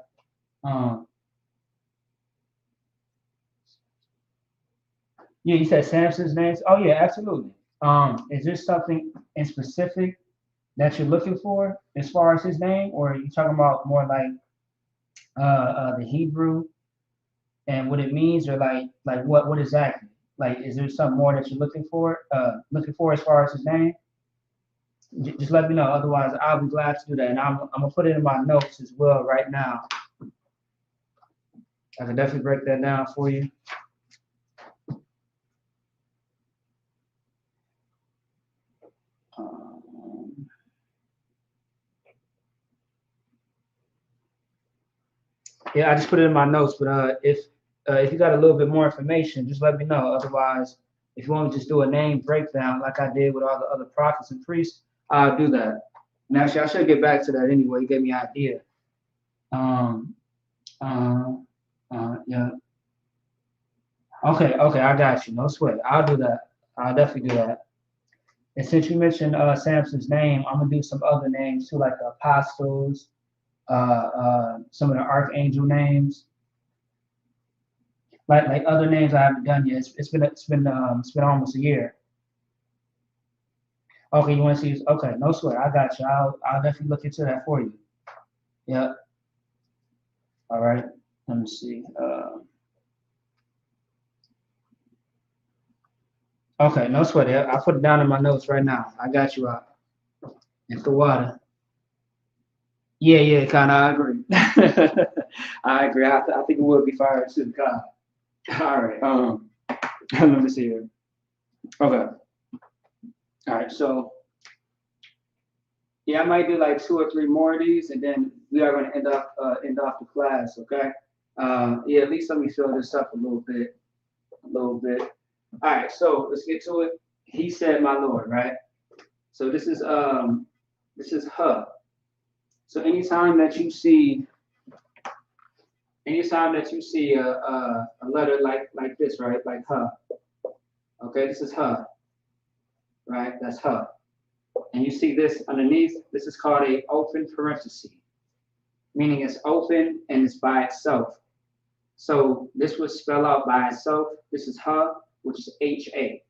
Yeah, you said Samson's name. Oh yeah, absolutely. Is there something in specific that you're looking for as far as his name, or are you talking about more like the Hebrew and what it means, or like what exactly? Like, is there something more that you're looking for as far as his name? Just let me know. Otherwise, I'll be glad to do that, and I'm gonna put it in my notes as well right now. I can definitely break that down for you. Yeah, I just put it in my notes, but if you got a little bit more information, just let me know. Otherwise, if you want to just do a name breakdown like I did with all the other prophets and priests, I'll do that. And actually, I should get back to that anyway. You gave me an idea. Yeah. Okay, I got you. No sweat. I'll do that. I'll definitely do that. And since you mentioned Samson's name, I'm gonna do some other names too, like the apostles, some of the archangel names, like other names I haven't done yet. It's been almost a year. Okay, you want to see? Okay, no sweat. I got you. I'll definitely look into that for you. Yeah. All right. Let me see. Okay, no sweat. I'll put it down in my notes right now. I got you out. It's the water. Yeah, kind of. I agree. I agree. I think it would be fire too. God. All right. Let me see here. Okay. All right. So, yeah, I might do like 2 or 3 more of these, and then we are going to end off the class. Okay. Yeah. At least let me fill this up a little bit. All right. So let's get to it. He said, "My Lord." Right. So this is her. So anytime that you see a letter like this, right, like her, okay, this is her, right, that's her, and you see this underneath, this is called a open parenthesis, meaning it's open and it's by itself. So this would spell out by itself. This is her, which is HA.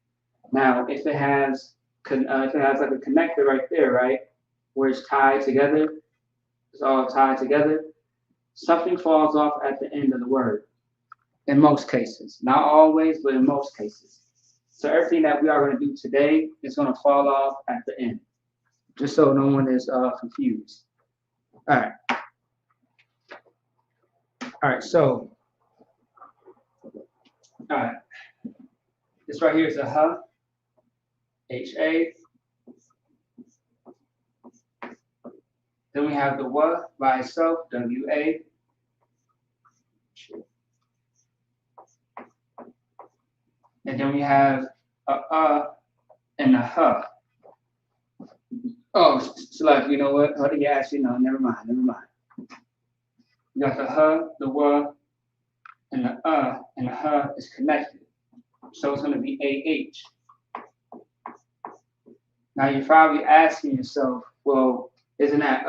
Now, if it has like a connector right there, right, where it's tied together. It's all tied together. Something falls off at the end of the word. In most cases, not always, but in most cases. So everything that we are going to do today is going to fall off at the end, just so no one is confused. All right. So, all right. This right here is a ha, HA. Then we have the wa by itself, WA. And then we have a and a huh. Oh, so like, you know what? Yeah, actually, no, never mind. You got the huh, the wa, and the huh is connected. So it's going to be AH. Now you're probably asking yourself, well, isn't that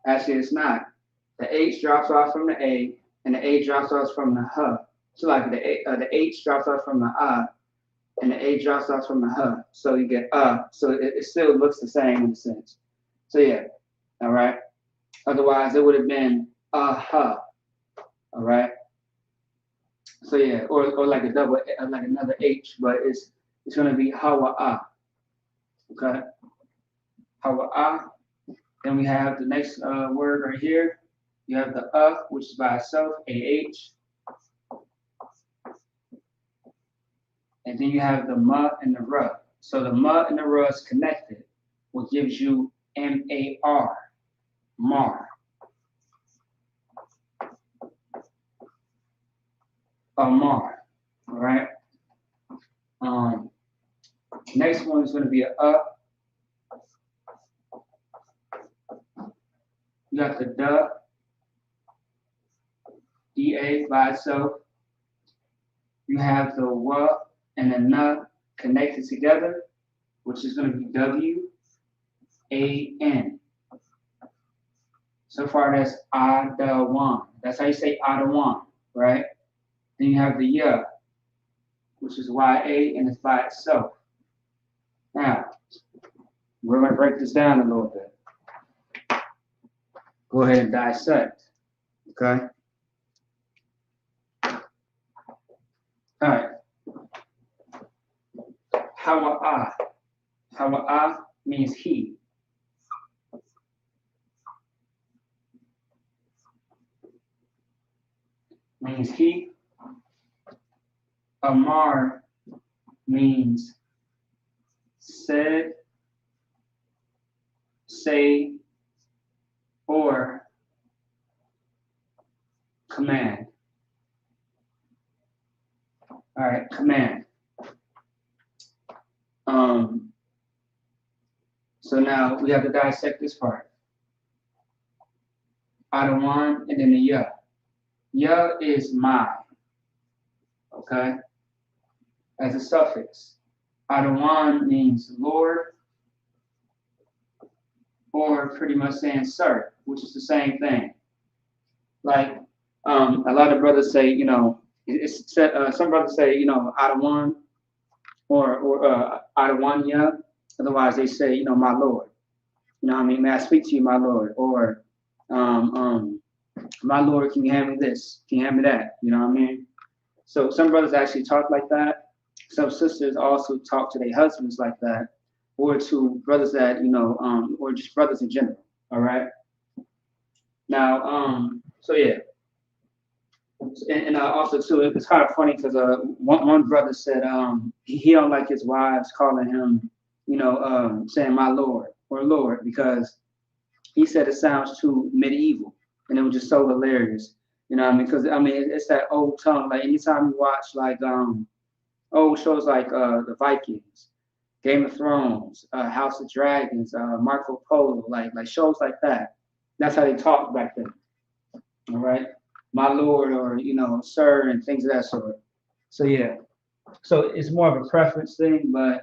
Actually, it's not. The H drops off from the A, and the A drops off from the huh. So like the H drops off from the and the A drops off from the huh. So you get So it still looks the same in a sense. So yeah, all right. Otherwise, it would have been huh. All right. So yeah, or like a double, like another H, but it's gonna be hawa. Okay. Hawa. Then we have the next word right here. You have the which is by itself, AH. And then you have the ma and the ra. So the ma and the ra is connected, which gives you MAR, mar. Mar. All right. Next one is going to be a You got the DA by itself. You have the wa and the na connected together, which is going to be WAN. So far, that's Adawan. That's how you say Adawan, right? Then you have the ya, which is YA, and it's by itself. Now, we're going to break this down a little bit. Go ahead and dissect. Okay? All right. Hawa'ah. Hawa'ah means he. Means he. Amar means said, say, or command. All right, command. So now we have to dissect this part. Adawan and then the ya. Ya is my. Okay? As a suffix. Adawan means Lord, or pretty much saying sir, which is the same thing. Like a lot of brothers say, you know, some brothers say, you know, Adawan or Adawan ya. Otherwise they say, you know, my Lord. You know what I mean? May I speak to you, my Lord? Or my Lord, can you hand me this? Can you hand me that? You know what I mean? So some brothers actually talk like that. Some sisters also talk to their husbands like that, or to brothers that, you know, or just brothers in general. All right. Now, so yeah. And also too, it's kind of funny because one brother said he don't like his wives calling him, you know, saying my Lord or Lord, because he said it sounds too medieval, and it was just so hilarious. You know what I mean? Because I mean it's that old tongue. Like anytime you watch like old shows like the Vikings, Game of Thrones, House of Dragons, Marco Polo, like shows like that. That's how they talked back then. All right, my Lord, or you know, sir, and things of that sort. So yeah, so it's more of a preference thing. But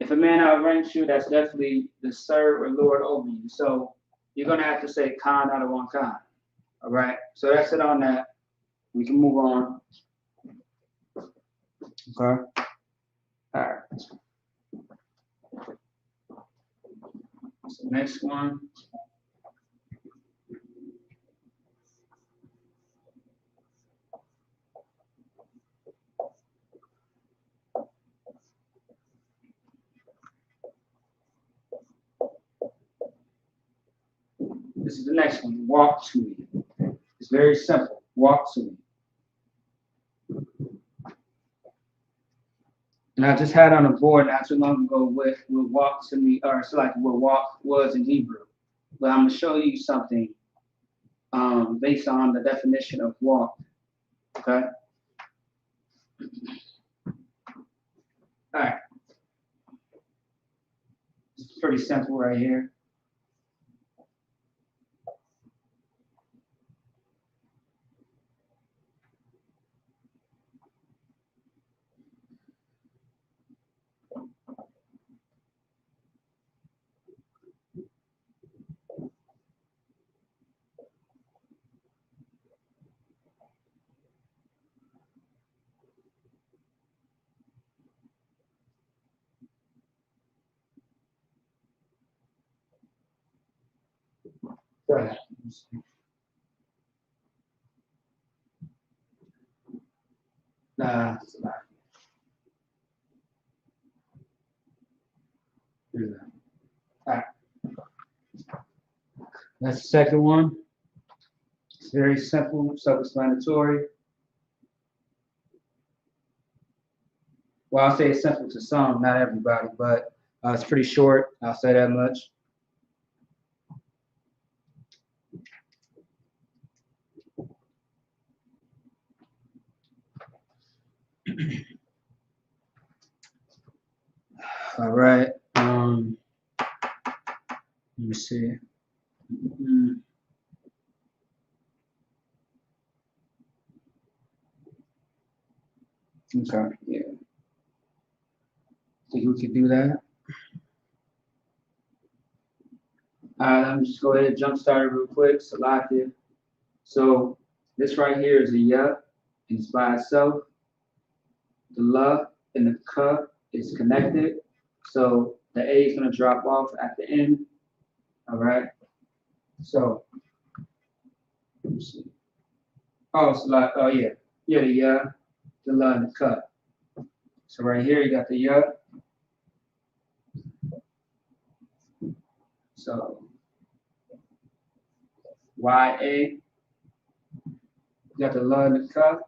if a man outranks you, that's definitely the sir or Lord over you. So you're gonna have to say Khan out of one Khan. All right. So that's it on that. We can move on. Okay. All right. So next one. This is the next one. Walk to me. It's very simple. Walk to me. And I just had on a board not too long ago what walk to me, or it's like what walk was in Hebrew. But I'm gonna show you something based on the definition of walk. Okay. All right. It's pretty simple right here. Go ahead. Nah, it's not. Here's that. All right. That's the second one. It's very simple, self-explanatory. Well, I'll say it's simple to some, not everybody, but it's pretty short. I'll say that much. All right. Let me see. Okay. Yeah. Think we could do that. All right. Let me just go ahead and jump start it real quick. Salakia. So this right here is a ya, and it's by itself. The la and the ka is connected. So the A is going to drop off at the end. All right. So, let me see. Oh, it's like, oh yeah. Yeah, the la, and the ka. So right here, you got the ya. So, Y-A. You got the la and the ka.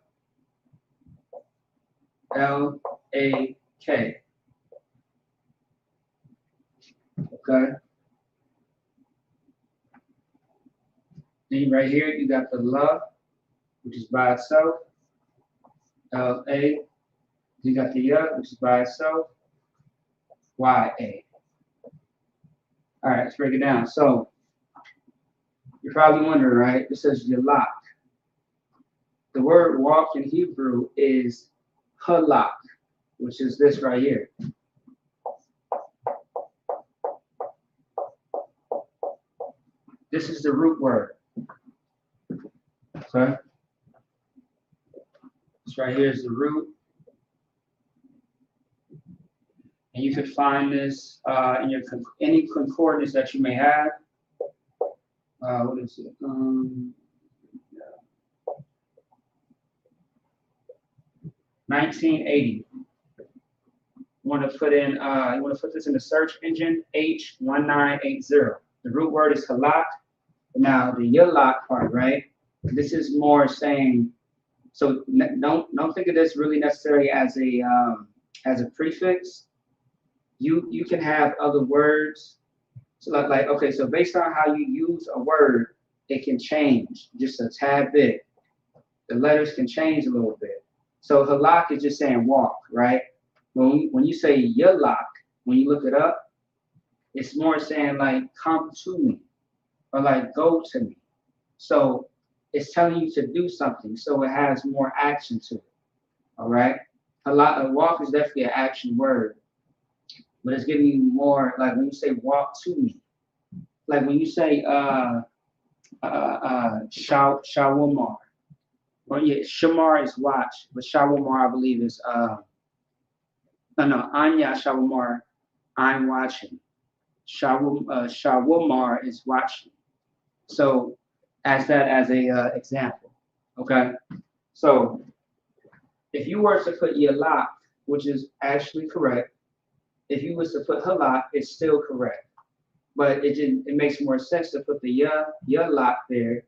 L-A-K. Okay. Then right here, you got the la, which is by itself. L-A. You got the ya, which is by itself. Y-A. All right, let's break it down. So, you're probably wondering, right? It says yalak. The word walk in Hebrew is halak, which is this right here. This is the root word. Okay? This right here is the root. And you could find this in your any concordance that you may have. What is it? 1980. You want to put this in the search engine, H1980. The root word is halak. Now the yalak part, right? This is more saying. So don't think of this really necessarily as a prefix. You can have other words. So like okay, so based on how you use a word, it can change just a tad bit. The letters can change a little bit. So halak is just saying walk, right? When you say yalak, when you look it up, it's more saying like come to me or like go to me. So it's telling you to do something, so it has more action to it. All right. A walk is definitely an action word. But it's giving you more, like when you say walk to me, like when you say shawamar, or yeah, shamar is watch, but shawamar I believe is anya shawamar, I'm watching. Shawamar is watching. So as a example, okay. So if you were to put yalak, which is actually correct. If you was to put halak, it's still correct, but it makes more sense to put the yalak there,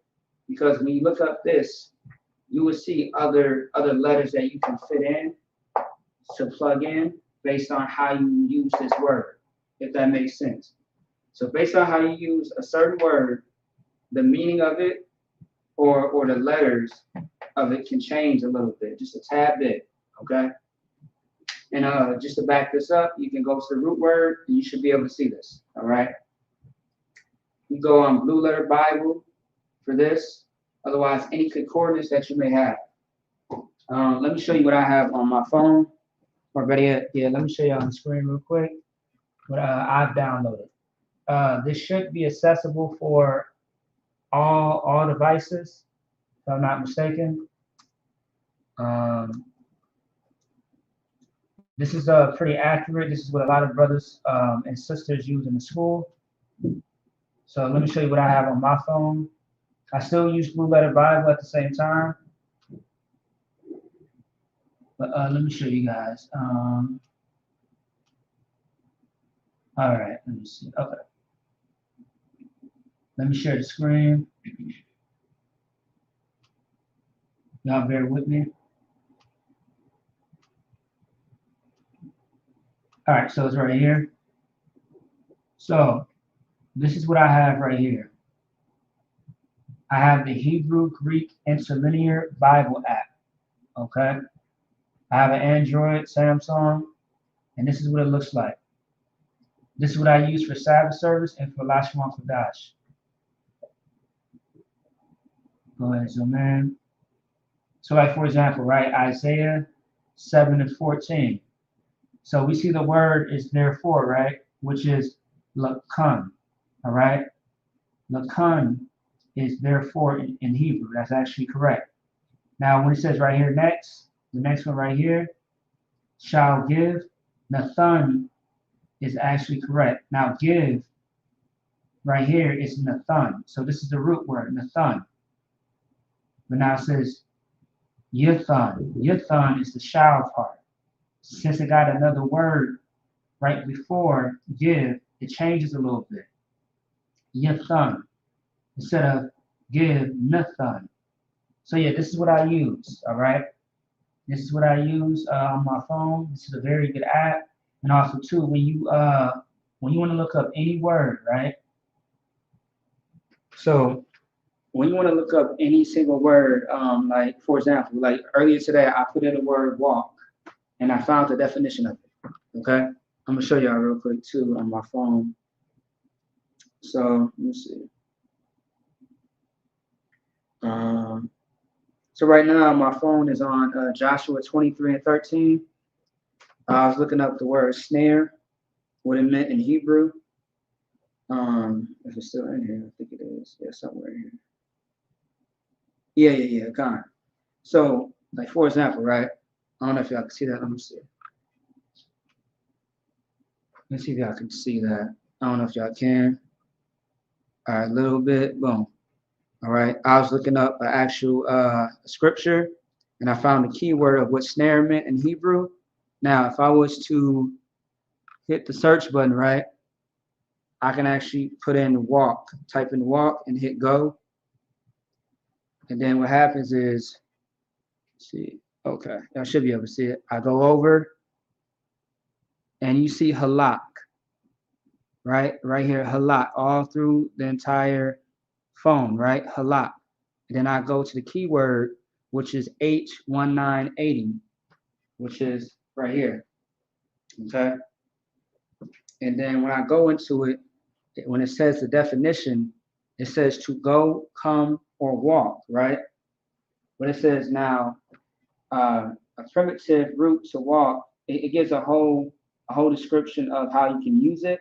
because when you look up this, you will see other letters that you can fit in to plug in based on how you use this word, if that makes sense. So based on how you use a certain word, the meaning of it or the letters of it can change a little bit, just a tad bit, okay? And just to back this up, you can go to the root word, and you should be able to see this, all right? You go on Blue Letter Bible for this. Otherwise, any concordance that you may have. Let me show you what I have on my phone. Or better yet, yeah, let me show you on the screen real quick what I've downloaded. This should be accessible for all devices, if I'm not mistaken. This is pretty accurate. This is what a lot of brothers and sisters use in the school. So let me show you what I have on my phone. I still use Blue Letter Bible at the same time. But let me show you guys. All right, let me see. Okay. Let me share the screen. Y'all bear with me. All right, so it's right here. So this is what I have right here. I have the Hebrew Greek Interlinear Bible app. Okay. I have an Android, Samsung, and this is what it looks like. This is what I use for Sabbath service and for LASHAWAN QADASH. Go ahead, zoom in. So like for example, right, Isaiah 7:14. So we see the word is therefore, right, which is lakun, all right? Lakun is therefore in Hebrew. That's actually correct. Now when it says right here next, the next one right here, shall give, Nathan is actually correct. Now give right here is Nathan. So this is the root word, Nathan. But now it says Yathan. Yathan is the shall part. Since it got another word right before give, it changes a little bit. Yathan instead of give Nathan. So yeah, this is what I use. All right. This is what I use on my phone. This is a very good app. And also too, when you want to look up any word, right? So when you want to look up any single word, like for example, like earlier today, I put in the word walk, and I found the definition of it. Okay, I'm gonna show y'all real quick too on my phone. So let me see. So right now my phone is on Joshua 23:13. I was looking up the word snare, what it meant in Hebrew. If it's still in here, I think it is. Yeah, somewhere in here. Yeah, gone. So, like for example, right? I don't know if y'all can see that. Let me see. Let's see if y'all can see that. I don't know if y'all can. All right, a little bit. Boom. All right. I was looking up an actual scripture, and I found the keyword of what snare meant in Hebrew. Now, if I was to hit the search button, right, I can actually put in walk, type in walk, and hit go. And then what happens is, let's see, okay, y'all should be able to see it. I go over, and you see halak, right? Right here, halak, all through the entire phone, right? Halak. And then I go to the keyword, which is H1980, which is right here, okay? And then when I go into it, when it says the definition, it says to go, come, or walk, right? But it says now, a primitive root to walk, it gives a whole description of how you can use it.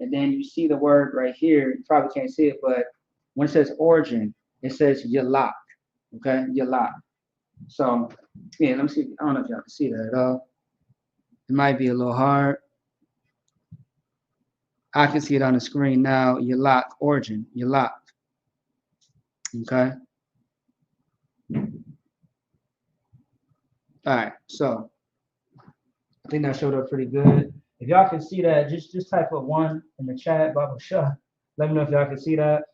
And then you see the word right here, you probably can't see it, but when it says origin, it says yalak, okay, yalak. So, yeah, let me see, I don't know if y'all can see that at all. It might be a little hard. I can see it on the screen now, yalak, origin, yalak, okay. All right, so I think that showed up pretty good. If y'all can see that, just type up 1 in the chat, Baba Shah. Let me know if y'all can see that.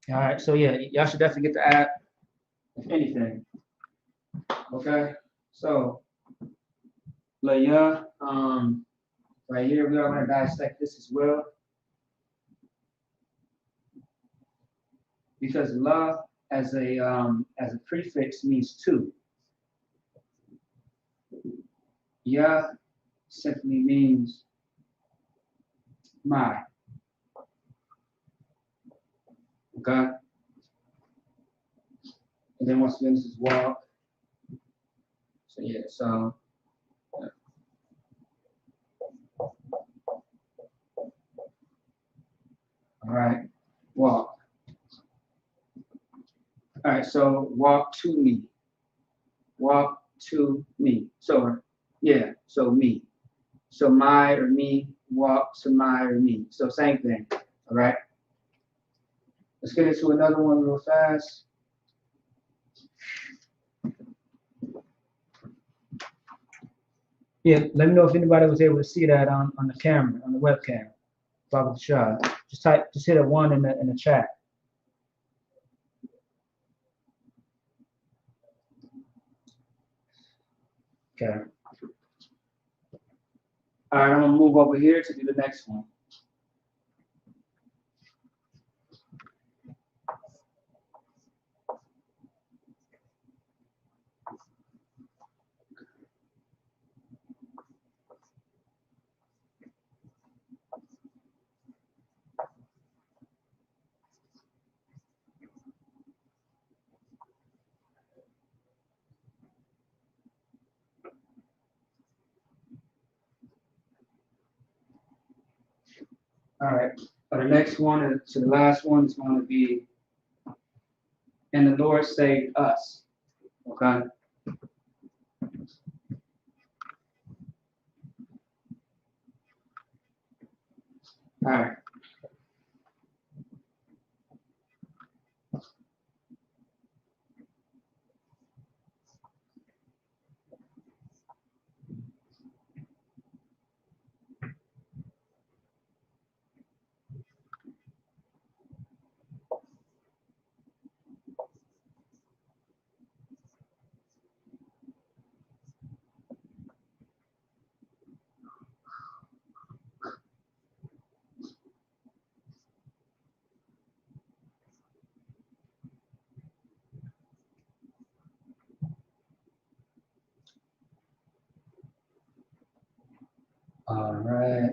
All right, so yeah, y'all should definitely get the app, if anything. Okay, so Leah, right here, we are going to dissect this as well. Because la as a prefix means two. Ya simply means my. Okay. And then once again, this is walk. So yeah, so yeah. All right, walk. All right, so walk to me. Walk to me. So yeah, so me. So my or me, walk to my or me. So same thing. All right. Let's get into another one real fast. Yeah, let me know if anybody was able to see that on the camera, on the webcam. Baba Shah. Just hit a 1 in the chat. Okay. All right, I'm gonna move over here to do the next one. All right. The next one to the last one is going to be, and the Lord saved us. Okay. All right. All right.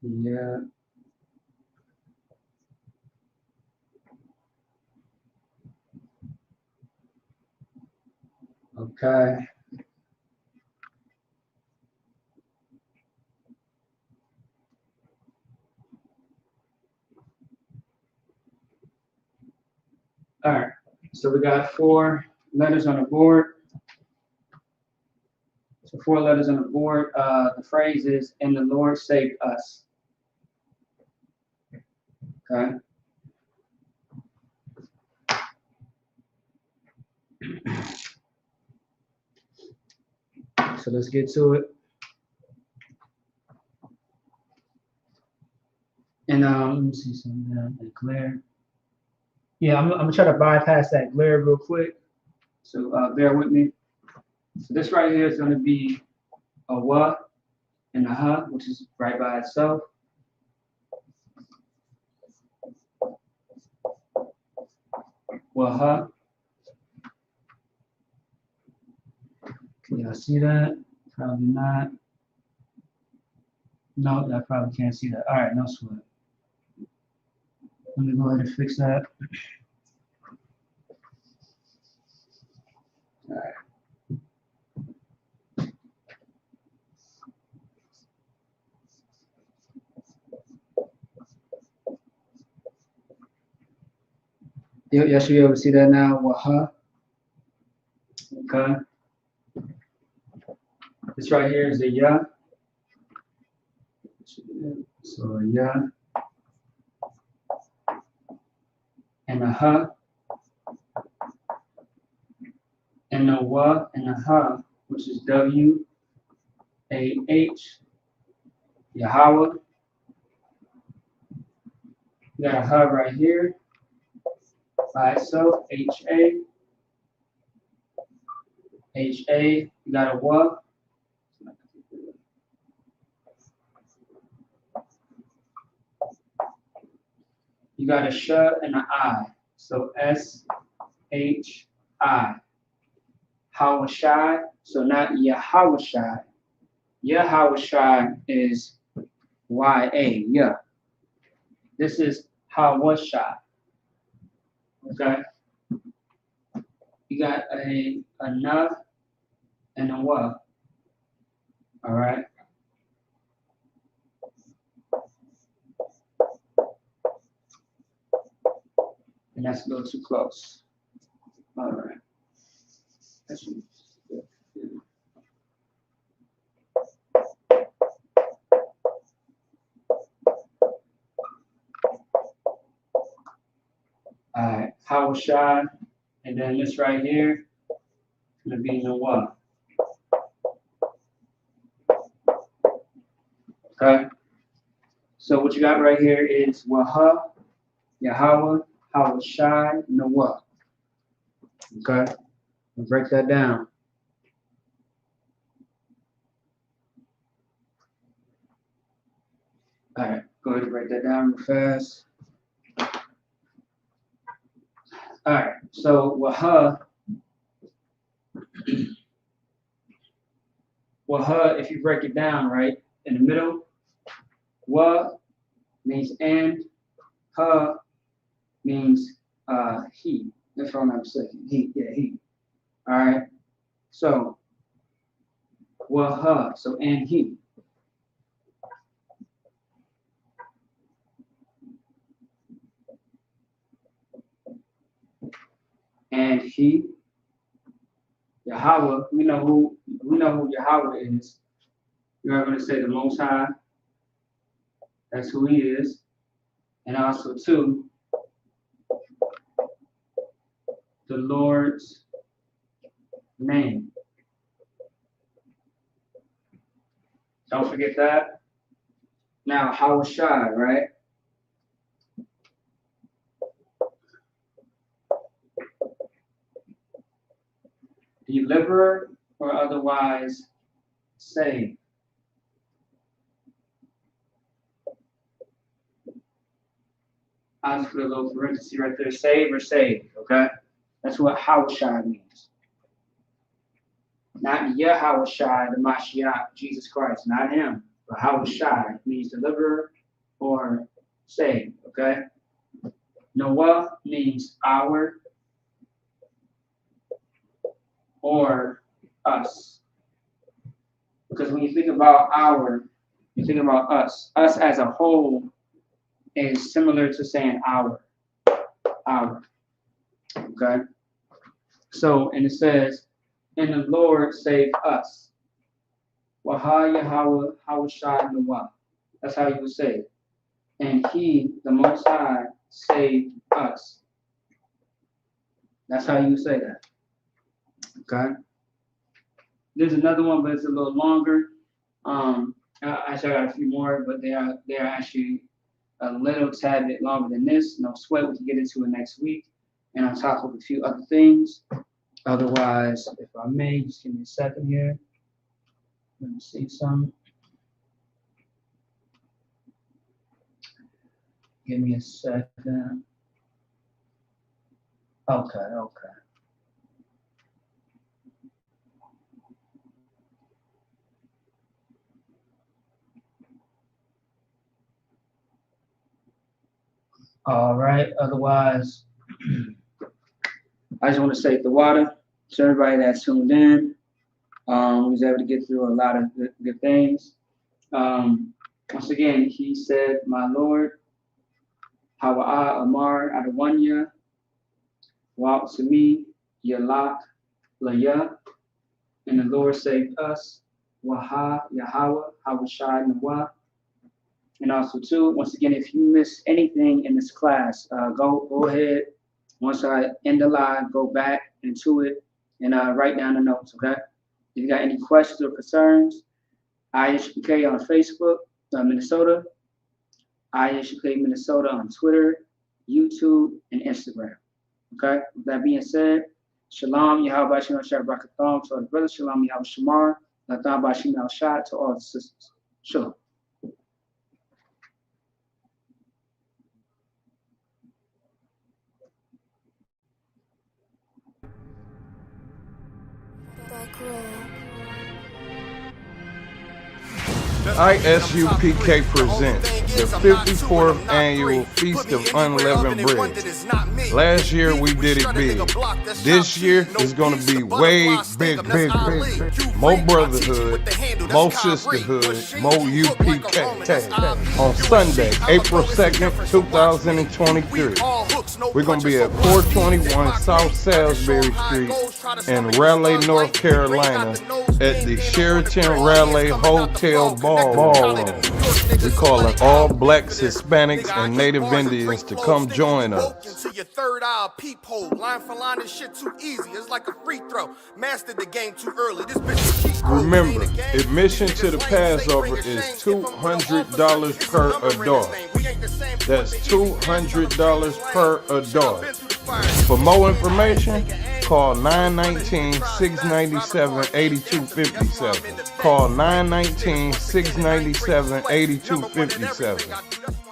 Yeah. Okay. All right. So we got 4 letters on the board. So 4 letters on the board. The phrase is, "And the Lord saved us." Okay. So let's get to it. And let me see something down that glare. Yeah, I'm gonna try to bypass that glare real quick. So bear with me. So this right here is gonna be a wa and a ha, which is right by itself. Wa ha. Can y'all see that? Probably not. No, I probably can't see that. All right, no sweat. Let me go ahead and fix that. All right. Y'all should be able to see that now. Waha. Okay. This right here is a ya. So a ya. And a ha. And a wa and a ha, which is W-A-H. Yahweh. You got a ha right here by itself. H-A. H-A. You got a wa. You got a sh and an I. So S-H-I. Hawashai. So not Yahawashai. Yahawashai is Y-A. Yeah. This is Hawashai. Okay. You got a na and a wa. All right. And that's a little too close. All right. That's all right. Hawashai. And then this right here is going to be Noah. Okay. So what you got right here is Waha, Yahweh, Hawashai, Noah. Okay. We'll break that down. All right. Go ahead and break that down real fast. All right. So Waha. Waha, if you break it down, right, in the middle, wa means and, ha means he. If I'm not mistaken. He, yeah, he. All right. So waha, so and he. And he, Yahweh, we know who Yahweh is. You're going to say the Most High. That's who he is. And also too, the Lord's name. Don't forget that. Now, Hawashai, right? Deliverer or otherwise save. I'll just put a little parenthesis right there. Save or save, okay? That's what Hawashai means. Not Yahawashai, the Mashiach, Jesus Christ, not him. But Hawashai means deliverer or save, okay? Noah means our or us. Because when you think about our, you think about us. Us as a whole is similar to saying our. Okay? So, and it says, and the Lord saved us. Waha Yahweh Hawashai Noah. That's how you would say it. And he, the Most High, saved us. That's how you would say that. Okay? There's another one, but it's a little longer. Actually, I got a few more, but they are actually a little tad bit longer than this. No sweat, we can get into it next week. And on top of a few other things. Otherwise, if I may, just give me a second here. Let me see some. Give me a second. Okay. All right, otherwise, I just want to say the water to everybody that's tuned in. We was able to get through a lot of good things. Once again, he said, my Lord, Hawa'a Amar Adawanya, Wa to me, Yalak Laya, and the Lord saved us, Waha Yahweh, Hawashai Nawa. And also too, once again, if you miss anything in this class, go ahead. Once I end the live, go back into it and write down the notes, okay? If you got any questions or concerns, I.S.U.P.K on Facebook, Minnesota, I.S.U.P.K Minnesota on Twitter, YouTube, and Instagram, okay? With that being said, Shalom, Yahweh Bashim Al-Shah Barakatham to all the brothers, Shalom, Yahweh Shamar, Latham Bashim Al-Shah to all the sisters. Shalom. I.S.U.P.K presents the 54th annual Feast of Unleavened Bread. Last year we did it big. This year is going to be way big. More brotherhood, more sisterhood, more UPK. On Sunday, April 2nd, 2023, we're going to be at 421 South Salisbury Street in Raleigh, North Carolina at the Sheraton Raleigh Hotel Ballroom. We call it all blacks, Hispanics, and Native Indians to come join us. Your third eye peephole, line for line, this shit too easy. It's like a free throw. Mastered the game too early. This bitch Remember, admission to the Passover is $200 per adult. That's $200 per adult. For more information, call 919-697-8257. Call 919-697-8257.